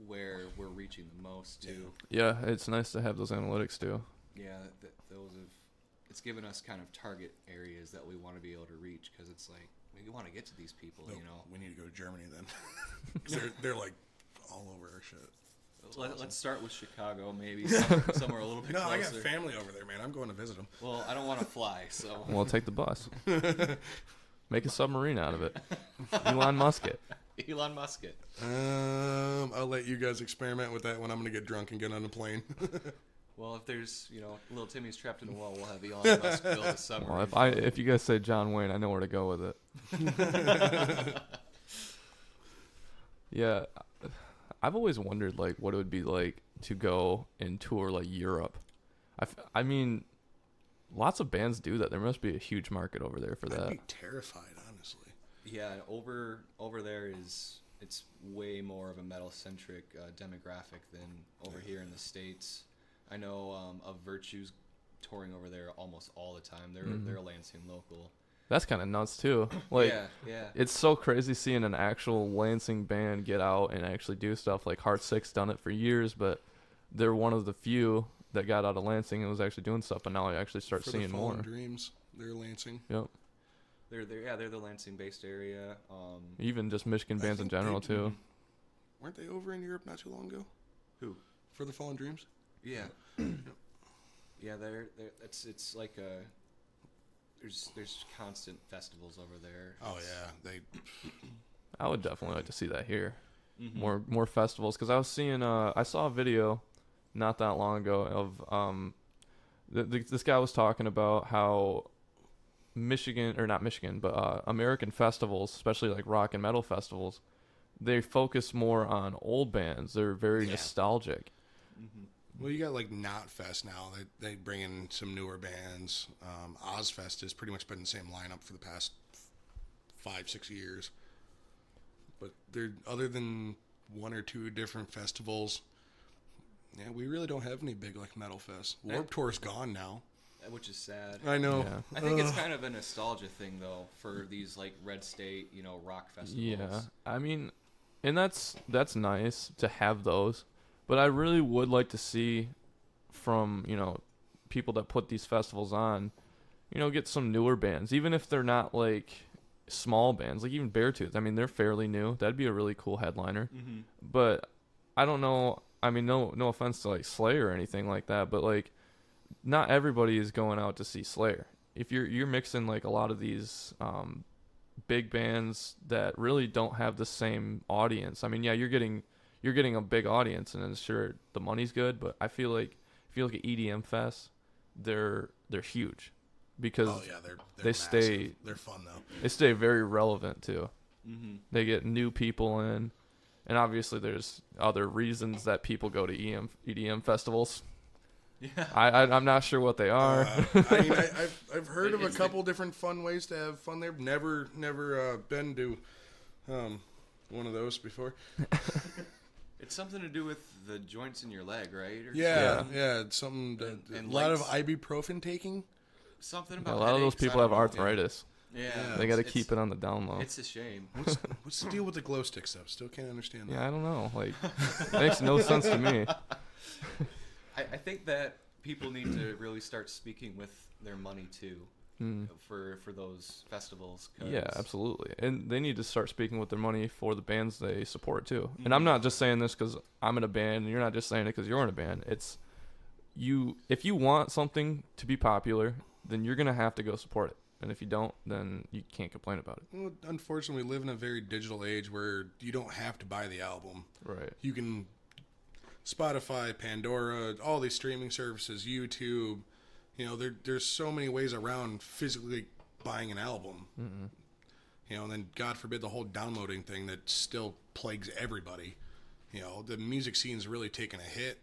where we're reaching the most too. Yeah, it's nice to have those analytics too. Yeah, it's given us kind of target areas that we want to be able to reach, because it's like we want to get to these people. Well, you know, we need to go to Germany then. 'Cause they're like all over our shit. Let's start with Chicago, maybe somewhere a little bit No, closer. I got family over there, man. I'm going to visit them. Well, I don't want to fly, so. Well, take the bus. Make a submarine out of it. Elon Musk it. Elon Musk it. I'll let you guys experiment with that when I'm going to get drunk and get on a plane. Well, if there's, little Timmy's trapped in a wall, we'll have Elon Musk build a submarine. Well, if you guys say John Wayne, I know where to go with it. Yeah, I've always wondered like what it would be like to go and tour like Europe. I mean, lots of bands do that. There must be a huge market over there for that. I'd be terrified, honestly. Yeah, over there it's way more of a metal-centric demographic than over here in the States. I know of Virtue's touring over there almost all the time. They're a Lansing local. That's kind of nuts too. Like, yeah. It's so crazy seeing an actual Lansing band get out and actually do stuff. Like Heart Six done it for years, but they're one of the few that got out of Lansing and was actually doing stuff. And now I actually start For seeing the more. Fallen Dreams, they're Lansing. Yep. They're the Lansing-based area. Even just Michigan I bands in think general too. Weren't they over in Europe not too long ago? Who? For the Fallen Dreams? Yeah. Yeah, it's like there's constant festivals over there. Oh yeah, I would definitely like to see that here. Mm-hmm. More festivals, because I was seeing I saw a video not that long ago of this guy was talking about how American festivals, especially like rock and metal festivals, they focus more on old bands. They're very nostalgic. Mm-hmm. Well, you got like Knotfest now. They bring in some newer bands. Ozfest has pretty much been the same lineup for the past 5-6 years. But they're, other than 1 or 2 different festivals, yeah, we really don't have any big like metal fest. Warped Tour's gone now, which is sad. I know. Yeah. I think it's kind of a nostalgia thing though for these like Red State, rock festivals. Yeah, I mean, and that's nice to have those. But I really would like to see from, people that put these festivals on, get some newer bands, even if they're not like small bands, like even Beartooth. I mean, they're fairly new. That'd be a really cool headliner. Mm-hmm. But I don't know. I mean, no offense to like Slayer or anything like that, but like not everybody is going out to see Slayer. If you're mixing like a lot of these big bands that really don't have the same audience. I mean, yeah, you're getting a big audience, and then sure the money's good, but I feel like if you look at EDM fests, they're huge because they're they stay. They're fun though. They stay very relevant too. Mm-hmm. They get new people in, and obviously there's other reasons that people go to EDM festivals. Yeah, I'm not sure what they are. I mean, I've heard of a couple different fun ways to have fun there. Never been to one of those before. it's something to do with the joints in your leg, right? Or Yeah, it's something. And a lot of lights. ibuprofen taking. something A about lot of those headaches, people I have don't know. arthritis. Yeah, They got to keep it on the down low. It's a shame. What's the deal with the glow stick stuff? Still can't understand that. Yeah, I don't know. Like, it makes no sense to me. I think that people need to really start speaking with their money too for those festivals. 'Cause Yeah, absolutely. And they need to start speaking with their money for the bands they support too. And I'm not just saying this because I'm in a band, and you're not just saying it because you're in a band. It's you. If you want something to be popular, then you're gonna have to go support it. And if you don't, then you can't complain about it. Well, unfortunately, we live in a very digital age where you don't have to buy the album. Right. You can Spotify, Pandora, all these streaming services, YouTube. There's so many ways around physically buying an album. And then God forbid the whole downloading thing that still plagues everybody. The music scene's really taken a hit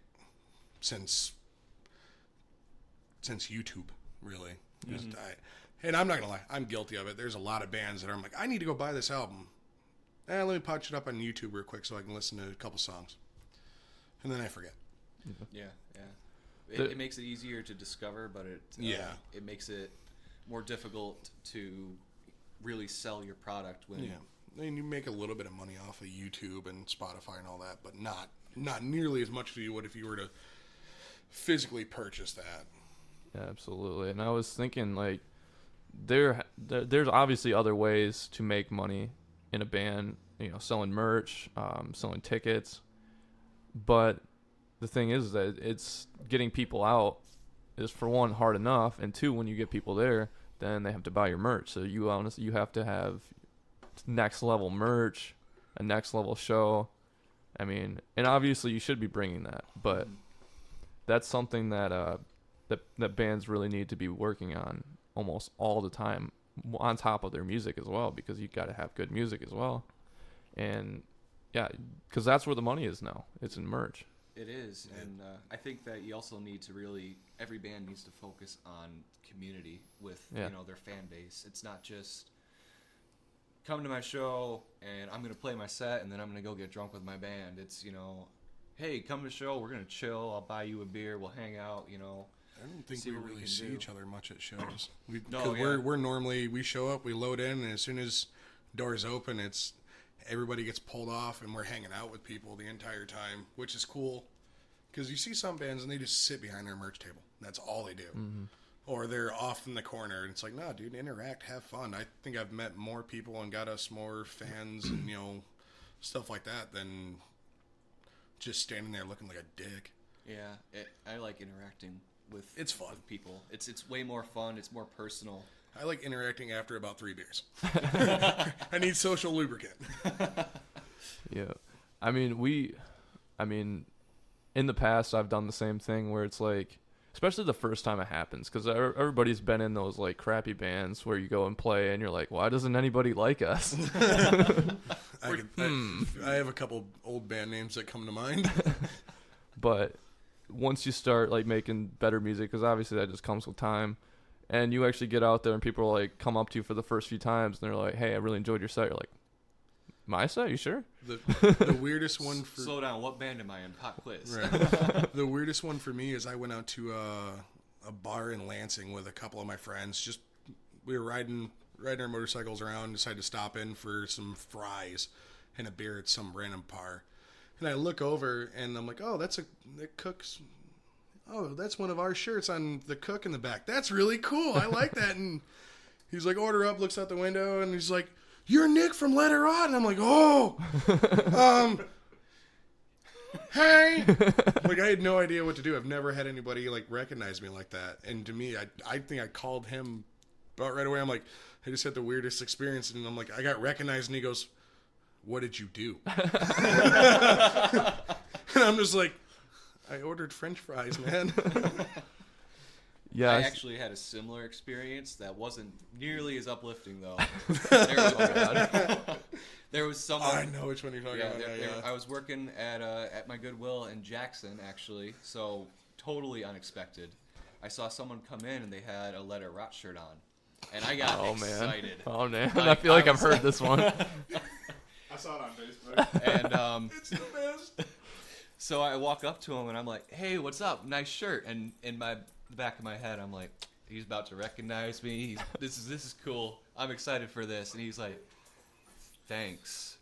since YouTube, really. And I'm not gonna lie, I'm guilty of it. There's a lot of bands that I'm like, I need to go buy this album. Let me punch it up on YouTube real quick so I can listen to a couple songs, and then I forget. Yeah. It makes it easier to discover, but it makes it more difficult to really sell your product when. Yeah. And you make a little bit of money off of YouTube and Spotify and all that, but not nearly as much as you would if you were to physically purchase that. Yeah, absolutely. And I was thinking, like, there's obviously other ways to make money in a band, selling merch, selling tickets. But the thing is that it's getting people out is, for one, hard enough, and two, when you get people there, then they have to buy your merch. So you have to have next level merch, a next level show. I mean, and obviously you should be bringing that, but that's something that that bands really need to be working on almost all the time, on top of their music as well, because you got to have good music as well. And yeah, because that's where the money is now. It's in merch. It is, and I think that you also need to every band needs to focus on community with their fan base. It's not just come to my show and I'm gonna play my set and then I'm gonna go get drunk with my band. It's hey, come to the show, we're gonna chill. I'll buy you a beer, we'll hang out. I don't think we really see each other much at shows. We're normally, we show up, we load in, and as soon as doors open, it's everybody gets pulled off, and we're hanging out with people the entire time, which is cool. Because you see some bands, and they just sit behind their merch table. That's all they do. Mm-hmm. Or they're off in the corner, and it's like, no, dude, interact, have fun. I think I've met more people and got us more fans and, stuff like that than just standing there looking like a dick. Yeah, I like interacting with it's fun. With people. It's way more fun. It's more personal. I like interacting after about 3 beers. I need social lubricant. Yeah. I mean, in the past, I've done the same thing where it's like, especially the first time it happens, because everybody's been in those like crappy bands where you go and play and you're like, why doesn't anybody like us? I have a couple old band names that come to mind. But once you start like making better music, because obviously that just comes with time, and you actually get out there and people like come up to you for the first few times and they're like, hey, I really enjoyed your set. You're like, my set? You sure? The weirdest one for... Slow down. What band am I in? Pop quiz. Right. The weirdest one for me is I went out to a bar in Lansing with a couple of my friends. We were riding our motorcycles around, decided to stop in for some fries and a beer at some random bar. And I look over and I'm like, oh, that's one of our shirts on the cook in the back. That's really cool. I like that. And he's like, order up, looks out the window, and he's like, you're Nick from Letter On. And I'm like, oh, hey. Like, I had no idea what to do. I've never had anybody like recognize me like that. And to me, I think I called him about right away. I'm like, I just had the weirdest experience. And I'm like, I got recognized. And he goes, what did you do? And I'm just like, I ordered French fries, man. Yeah, I actually had a similar experience that wasn't nearly as uplifting, though. There was someone. I know which one you're talking about. I was working at my Goodwill in Jackson, actually, so totally unexpected. I saw someone come in and they had a Letter Rot shirt on, and I got excited. Oh man, I feel like I've heard this one. I saw it on Facebook. And it's the best. So I walk up to him and I'm like, "Hey, what's up? Nice shirt." And in the back of my head, I'm like, "He's about to recognize me. This is cool. I'm excited for this." And he's like, "Thanks.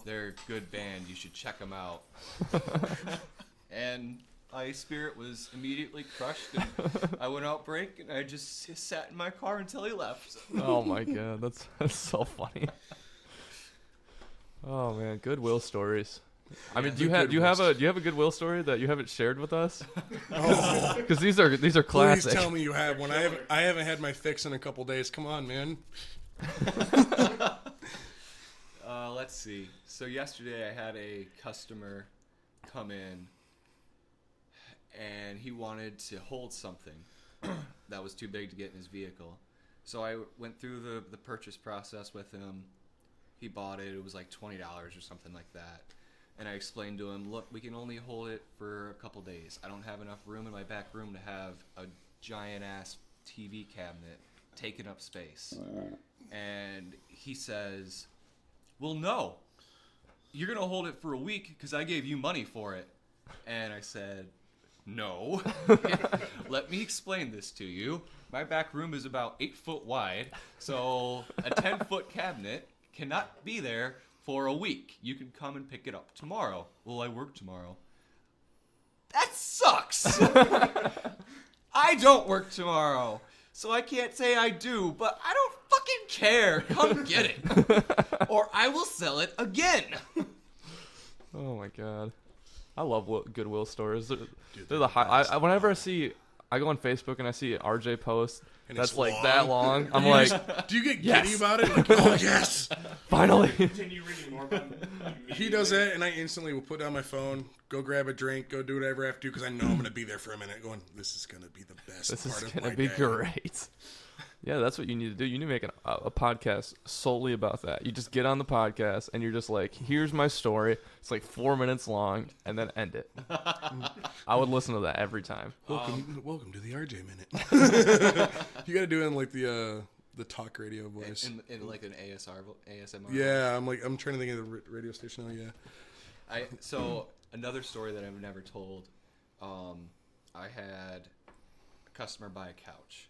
They're a good band. You should check them out." And my spirit was immediately crushed. And I went out break and I just sat in my car until he left. Oh my god, that's so funny. Oh man, Goodwill stories. I mean, do you have a Goodwill story that you haven't shared with us? Because these are classic. Please tell me you have one. I haven't had my fix in a couple days. Come on, man. Let's see. So yesterday I had a customer come in, and he wanted to hold something that was too big to get in his vehicle. So I went through the purchase process with him. He bought it. It was like $20 or something like that. And I explained to him, look, we can only hold it for a couple days. I don't have enough room in my back room to have a giant-ass TV cabinet taking up space. And he says, well, no. You're going to hold it for a week because I gave you money for it. And I said, no. Let me explain this to you. My back room is about 8 foot wide, so a 10-foot cabinet cannot be there for a week. You can come and pick it up tomorrow. Well, I work tomorrow. That sucks. I don't work tomorrow, so I can't say I do, but I don't fucking care. Come get it, or I will sell it again. Oh my god, I love Goodwill stores. They're they're the the high. best. Whenever I go on Facebook and I see RJ post And that's it's like long. that long, I'm You like, just- do you get yes. giddy about it? Like, oh yes. finally. Continue reading more about it. He does that, and I instantly will put down my phone, go grab a drink, go do whatever I have to do, because I know I'm going to be there for a minute going, this is going to be the best This part is of gonna my be day. great. Yeah, that's what you need to do. You need to make a podcast solely about that. You just get on the podcast and you're just like, here's my story. It's like 4 minutes long, and then end it. I would listen to that every time. Welcome to the RJ Minute. You got to do it in like the talk radio voice. In like an ASMR. Yeah, I'm trying to think of the radio station now, yeah. So another story that I've never told. I had a customer buy a couch.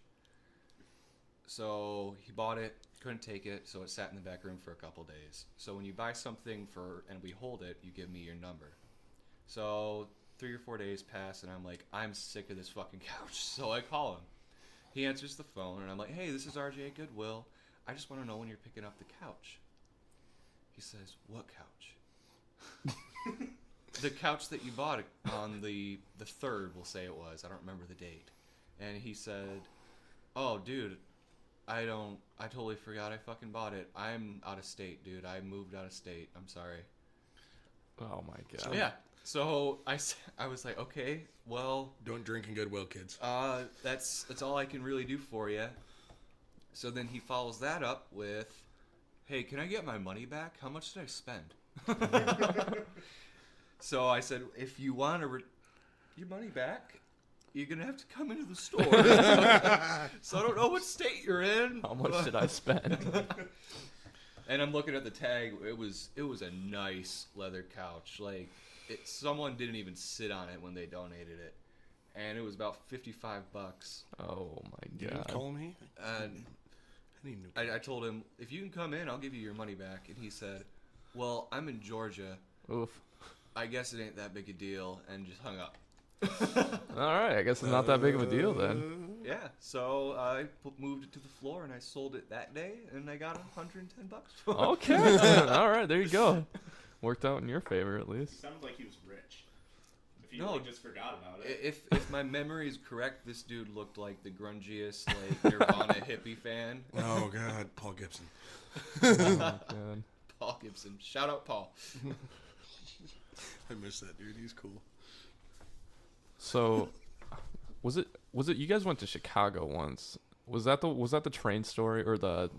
So he bought it, couldn't take it, so it sat in the back room for a couple days. So when you buy something and we hold it, you give me your number. So 3 or 4 days pass, and I'm like, I'm sick of this fucking couch. So I call him. He answers the phone, and I'm like, hey, this is RJ at Goodwill. I just want to know when you're picking up the couch. He says, what couch? The couch that you bought on the 3rd, we'll say it was. I don't remember the date. And he said, oh, dude, I totally forgot I fucking bought it. I'm out of state, dude. I moved out of state. I'm sorry. Oh my god. So, yeah. So I was like, okay, well, Don't drink in Goodwill, kids. that's all I can really do for you. So then he follows that up with, hey, can I get my money back? How much did I spend? So I said, if you want your money back, you're going to have to come into the store. So I don't know what state you're in. How much did I spend? And I'm looking at the tag. It was a nice leather couch. Like, someone didn't even sit on it when they donated it. And it was about $55. Oh my You didn't god. call me? And I need new I told him, if you can come in, I'll give you your money back. And he said, well, I'm in Georgia. Oof. I guess it ain't that big a deal. And just hung up. All right, I guess it's not that big of a deal then. Yeah, so I moved it to the floor and I sold it that day, and I got $110 for it. Okay. All right, there you go. Worked out in your favor at least. Sounded like he was rich. If you No. just forgot about it. If my memory is correct, this dude looked like the grungiest like Nirvana hippie fan. Oh, God. Paul Gibson. Oh my god. Paul Gibson. Shout out Paul. I miss that dude. He's cool. So, was it you guys went to Chicago once? Was that the train story or the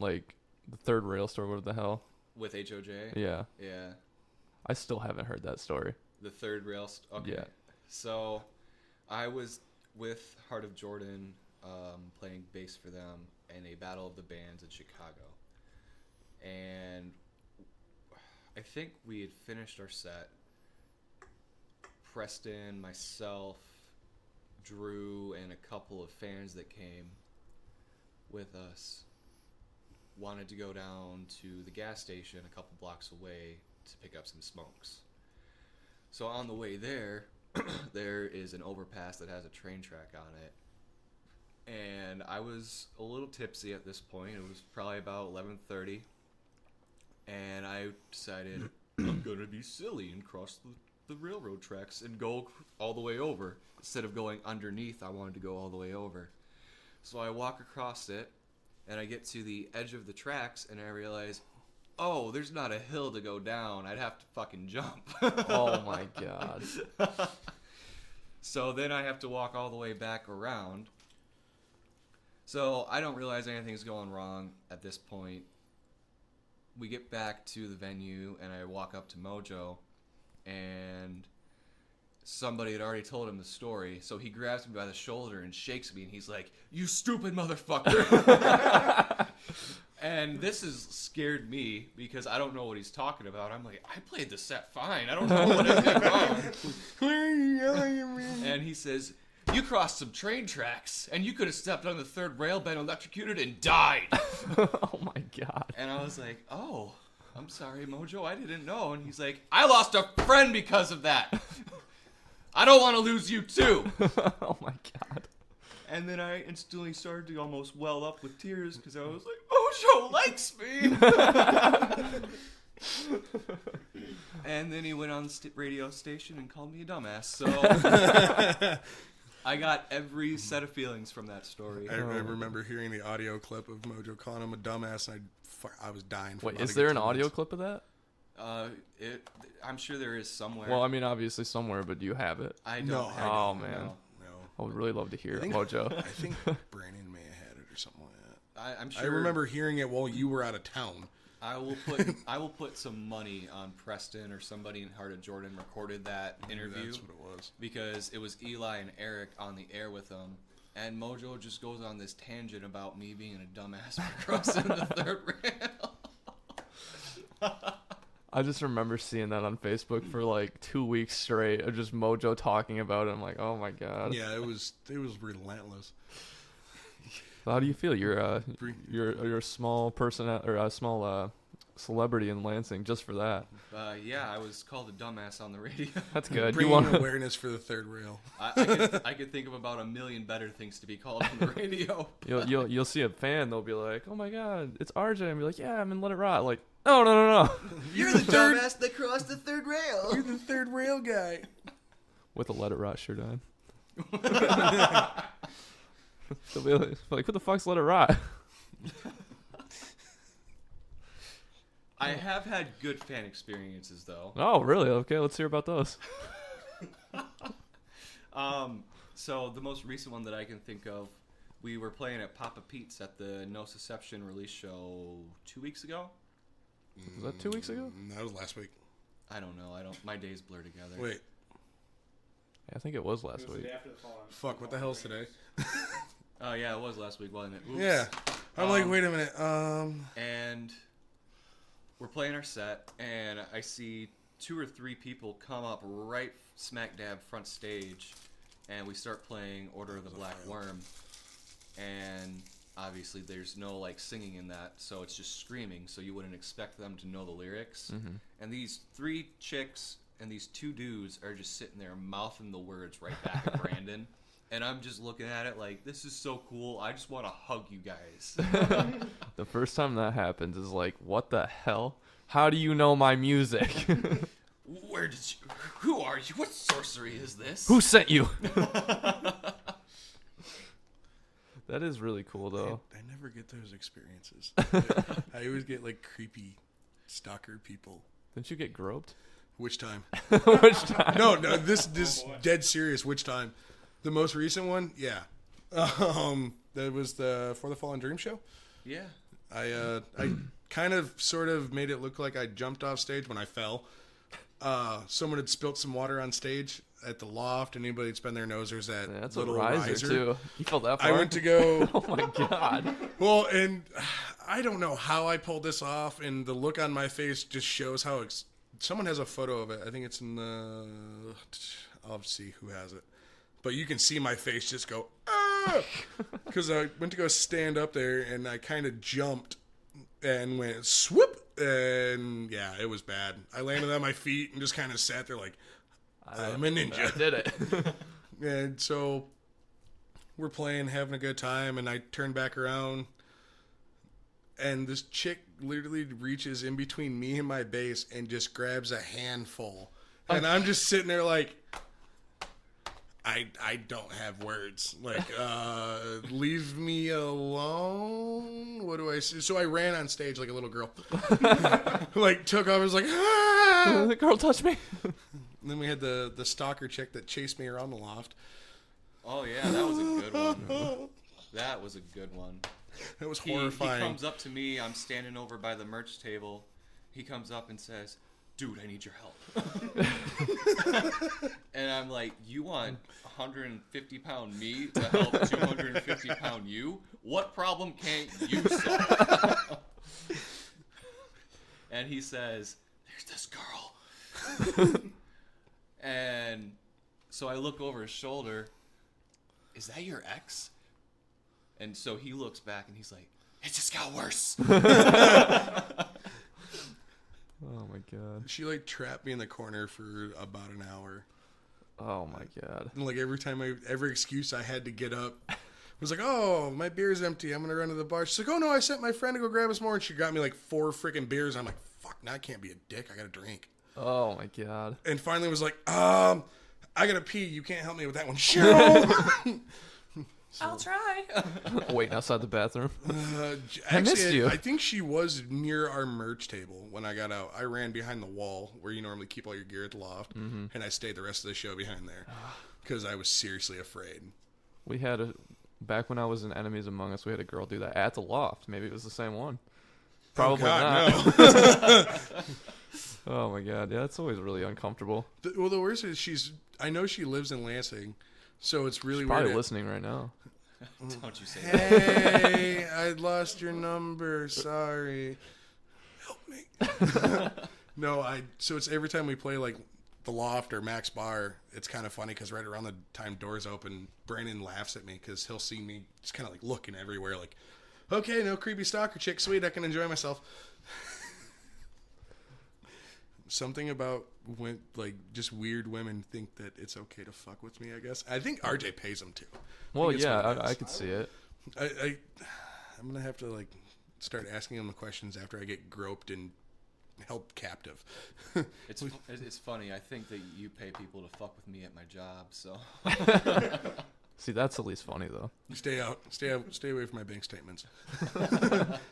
third rail story? What the hell? With HOJ? Yeah, Yeah. I still haven't heard that story. The third rail. Okay. Yeah. So, I was with Heart of Jordan, playing bass for them in a Battle of the Bands in Chicago. And I think we had finished our set. Preston, myself, Drew, and a couple of fans that came with us wanted to go down to the gas station a couple blocks away to pick up some smokes. So on the way there, there is an overpass that has a train track on it. And I was a little tipsy at this point. It was probably about 11:30. And I decided I'm going to be silly and cross the railroad tracks and go all the way over. Instead of going underneath, I wanted to go all the way over. So I walk across it, and I get to the edge of the tracks, and I realize, oh, there's not a hill to go down. I'd have to fucking jump. Oh my god. So then I have to walk all the way back around. So I don't realize anything's going wrong at this point. We get back to the venue, and I walk up to Mojo, and somebody had already told him the story. So he grabs me by the shoulder and shakes me, and he's like, "You stupid motherfucker!" And this has scared me because I don't know what he's talking about. I'm like, I played the set fine. I don't know what I did wrong. Why are you yelling at me? And he says, "You crossed some train tracks, and you could have stepped on the third rail, been electrocuted, and died." Oh my god. And I was like, "Oh, I'm sorry, Mojo. I didn't know." And he's like, "I lost a friend because of that. I don't want to lose you too." Oh my god. And then I instantly started to almost well up with tears because I was like, "Mojo likes me." And then he went on the radio station and called me a dumbass. So I got every set of feelings from that story. I remember hearing the audio clip of Mojo calling him a dumbass, and I was dying. For Wait, about is a there good an 2 audio minutes. clip of that? I'm sure there is somewhere. Well, I mean, obviously somewhere, but do you have it? I don't No, have I it, Oh, don't. man. no. No, I would really love to hear I it, think- Mojo. I think Brandon may have had it or something like that. I'm sure. I remember hearing it while you were out of town. I will put some money on Preston or somebody in Heart of Jordan recorded that interview. That's what it was. Because it was Eli and Eric on the air with them, and Mojo just goes on this tangent about me being a dumbass for crossing the third rail. I just remember seeing that on Facebook for like 2 weeks straight of just Mojo talking about it. I'm like, oh my god. Yeah, it was relentless. How do you feel? You're a small person or a small celebrity in Lansing just for that. Yeah, I was called a dumbass on the radio. That's good. You Bringing want awareness for the third rail. I could think of about a million better things to be called on the radio. you'll see a fan. They'll be like, oh my god, it's RJ, and be like, yeah, I'm in Let It Rot. Like, no. You're the dumbass that crossed the third rail. You're the third rail guy. With a Let It Rot shirt on. They'll be like, who the fuck's Let It Rot? I have had good fan experiences though. Oh, really? Okay, let's hear about those. So the most recent one that I can think of, we were playing at Papa Pete's at the No Deception release show 2 weeks ago. Was that 2 weeks ago? That was last week. I don't know. My days blur together. Wait, Yeah, I think it was last It was the week. day after the fall. fuck, what the hell's today? Oh yeah, it was last week, wasn't it? Oops. Yeah. I'm like, Um, wait a minute. And we're playing our set, and I see 2 or 3 people come up right smack dab front stage, and we start playing Order of the Black Worm. And obviously there's no like singing in that, so it's just screaming, so you wouldn't expect them to know the lyrics. Mm-hmm. And these 3 chicks and these 2 dudes are just sitting there mouthing the words right back at Brandon. And I'm just looking at it like, this is so cool. I just want to hug you guys. The first time that happens is like, what the hell? How do you know my music? Where did you... Who are you? What sorcery is this? Who sent you? That is really cool, though. I never get those experiences. I always get like creepy stalker people. Didn't you get groped? Which time? Which time? No, this boy. dead serious. Which time? The most recent one? Yeah. That was the For the Fallen Dream show. Yeah. I kind of sort of made it look like I jumped off stage when I fell. Someone had spilt some water on stage at the loft, and anybody that's been there knows there's that Yeah, that's little a riser, too. You felt that far? I went to go. Oh my god. Well, and I don't know how I pulled this off, and the look on my face just shows how. Someone has a photo of it. I think it's in the. I'll see who has it, but you can see my face just go because I went to go stand up there, and I kind of jumped and went swoop, and yeah, it was bad. I landed on my feet and just kind of sat there like I'm a ninja. I did it. And so we're playing, having a good time, and I turn back around, and this chick literally reaches in between me and my bass and just grabs a handful. And I'm just sitting there like, I don't have words. Like, leave me alone. What do I say? So I ran on stage like a little girl. Like, took off. I was like, ah! The girl touched me. And then we had the stalker chick that chased me around the loft. Oh, yeah, that was a good one. That was a good one. That was He horrifying. comes up to me. I'm standing over by the merch table. He comes up and says, "Dude, I need your help." And I'm like, "You want 150-pound me to help 250-pound you? What problem can't you solve?" And he says, "There's this girl." And so I look over his shoulder. "Is that your ex?" And so he looks back and he's like, "It just got worse." Oh my god. She like trapped me in the corner for about an hour. Oh my god. And like every excuse I had to get up was like, "Oh, my beer's empty. I'm gonna run to the bar." She's like, "Oh no, I sent my friend to go grab us more," and she got me like 4 freaking beers. I'm like, "Fuck, now I can't be a dick. I gotta drink." Oh my god. And finally was like, I gotta pee. You can't help me with that one." Cheryl! I'll try. Waiting outside the bathroom. Actually, missed you. I think she was near our merch table when I got out. I ran behind the wall where you normally keep all your gear at the loft, and I stayed the rest of the show behind there because I was seriously afraid. We had back when I was in Enemies Among Us, we had a girl do that at the loft. Maybe it was the same one. Probably not. No. Oh my god. Yeah, it's always really uncomfortable. Well, the worst is I know she lives in Lansing, so it's really She's probably weird. listening right now. Don't you say that. Hey, I lost your number. Sorry. Help me. So it's every time we play like the Loft or Max Bar, it's kind of funny because right around the time doors open, Brandon laughs at me because he'll see me just kind of like looking everywhere like, "Okay, no creepy stalker chick. Sweet, I can enjoy myself." Something about when like just weird women think that it's okay to fuck with me, I guess. I think RJ pays them too. Well, think it's yeah, what it I is. could see it. I'm gonna have to like start asking him the questions after I get groped and held captive. It's funny. I think that you pay people to fuck with me at my job, so. See, that's at least funny though. Stay away from my bank statements.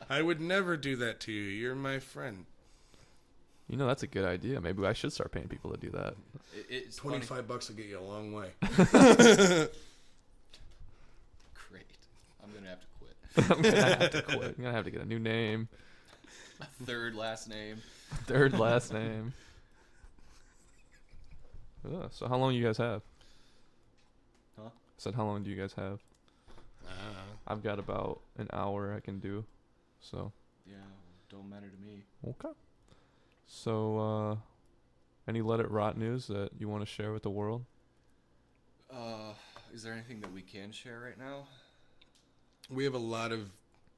I would never do that to you. You're my friend. You know, that's a good idea. Maybe I should start paying people to do that. It's funny. $25 will get you a long way. Great. I'm gonna have to quit. I'm gonna have to quit. I'm gonna have to get a new name, Third last name. third last name. Ugh, so how long do you guys have? Huh? I said, how long do you guys have? I've got about an hour I can do. So. Yeah, don't matter to me. Okay. So, any Let It Rot news that you want to share with the world? Is there anything that we can share right now? We have a lot of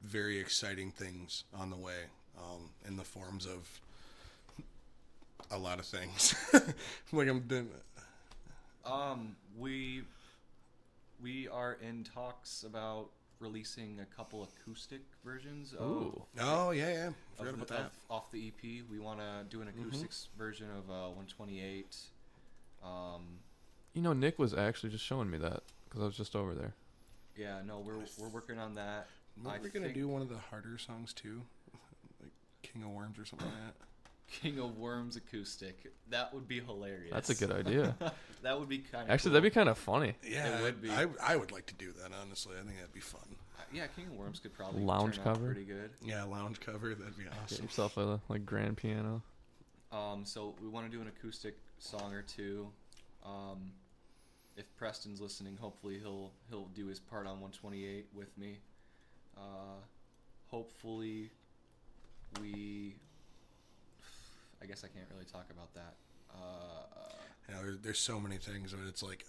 very exciting things on the way, in the forms of a lot of things. Like We are in talks about releasing a couple acoustic versions of Ooh. Oh yeah. Forgot about that. off the EP. We want to do an acoustics version of 128. You know, Nick was actually just showing me that because I was just over there. Yeah, no, we're working on that. Weren't we gonna do one of the harder songs too, like King of Worms or something like that? King of Worms acoustic. That would be hilarious. That's a good idea. That would be kind of Actually, that'd be kind of funny. Yeah, It would be. I would like to do that, honestly. I think that'd be fun. Yeah, King of Worms could probably Lounge turn cover? out pretty good. Yeah, lounge cover. That'd be Get awesome. yourself a like grand piano. So we want to do an acoustic song or two. If Preston's listening, hopefully he'll do his part on 128 with me. Hopefully I guess I can't really talk about that. You know, there's so many things, but it's like,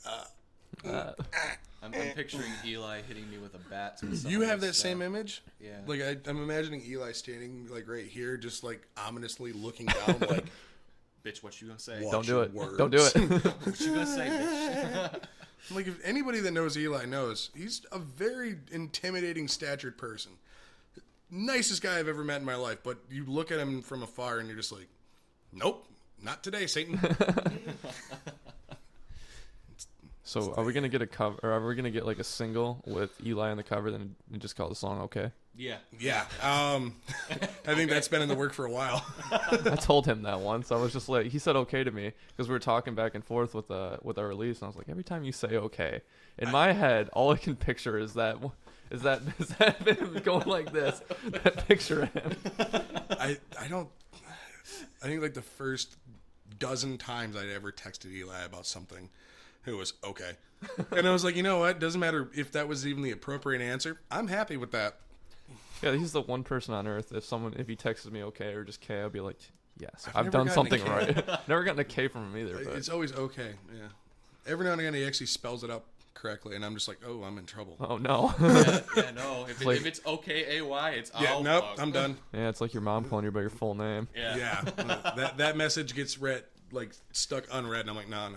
I'm picturing Eli hitting me with a bat. you have that same image? Yeah. Like I'm imagining Eli standing like right here, just like ominously looking down, like, Bitch, what you gonna say? Watch Don't do your it. words. Don't do it. What you gonna say, bitch? Like, if anybody that knows Eli knows, he's a very intimidating statured person. Nicest guy I've ever met in my life, but you look at him from afar and you're just like, nope, not today, Satan. So are we gonna get a cover, or are we gonna get like a single with Eli on the cover, then and just call the song "Okay"? Yeah. Yeah. I think that's been in the work for a while. I told him that once. I was just like, he said "okay" to me because we were talking back and forth with our release, and I was like, every time you say "okay," in my head, all I can picture is that him going like this. That picture of him. I think like the first dozen times I'd ever texted Eli about something, it was okay. And I was like, you know what? Doesn't matter if that was even the appropriate answer. I'm happy with that. Yeah, he's the one person on earth. If he texted me "okay" or just "K," I'd be like, yes, I've never done gotten a something K. right. Never gotten a K from him either. But It's always okay. Yeah. Every now and again, he actually spells it out correctly, and I'm just like, oh, I'm in trouble. oh no. Yeah, no. If like- if it's OKAY, it's Yeah, oh, nope, fuck. I'm done. Yeah, it's like your mom calling you by your full name. Yeah. Yeah, that message gets read, like stuck unread, and I'm like, no,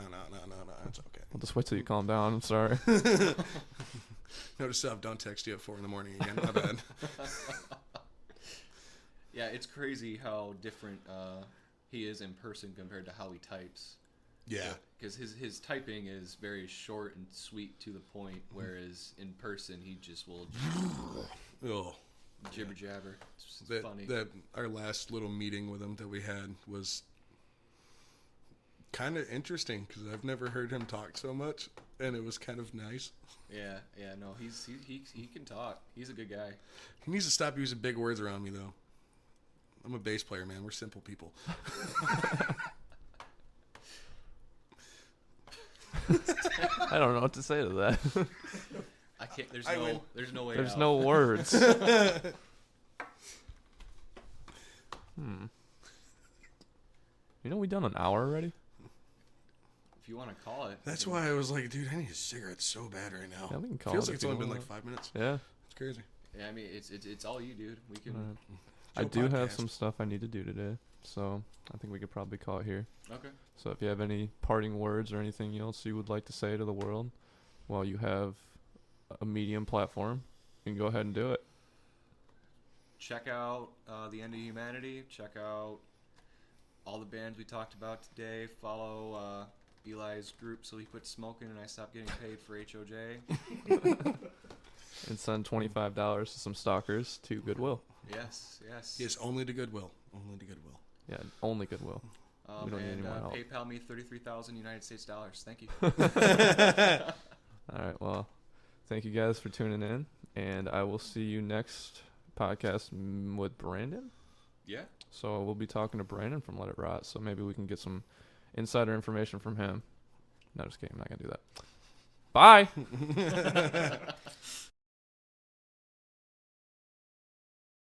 it's okay. Well, just wait till you calm down. I'm sorry. Notice I've don't text you at 4 a.m. again. My bad. Yeah, it's crazy how different he is in person compared to how he types. Yeah. Because his typing is very short and sweet to the point, whereas in person he just will Oh. jibber jabber. It's That funny. our last little meeting with him that we had was kind of interesting because I've never heard him talk so much, and it was kind of nice. Yeah, no, he can talk. He's a good guy. He needs to stop using big words around me, though. I'm a bass player, man. We're simple people. I don't know what to say to that. I can't. There's I win. no way. There's out. no words. You know, we done an hour already. If you want to call it. That's why I was like, dude, I need a cigarette so bad right now. Yeah, we can call Feels it like if it's you only been want. like 5 minutes. Yeah. It's crazy. Yeah, I mean, it's all you, dude. We can. Alright. I Joe do have podcast. some stuff I need to do today, so I think we could probably call it here. Okay. So if you have any parting words or anything else you would like to say to the world while you have a medium platform, you can go ahead and do it. Check out The End of Humanity. Check out all the bands we talked about today. Follow Eli's group so he quit smoking and I stopped getting paid for HOJ. And send $25 to some stalkers to Goodwill. Yes. Yes, only to Goodwill. Only to Goodwill. Yeah, only Goodwill. We don't need any And more help. PayPal me 33,000 United States dollars. Thank you. All right, well, thank you guys for tuning in, and I will see you next podcast with Brandon. Yeah. So we'll be talking to Brandon from Let It Rot, so maybe we can get some insider information from him. No, just kidding. I'm not going to do that. Bye!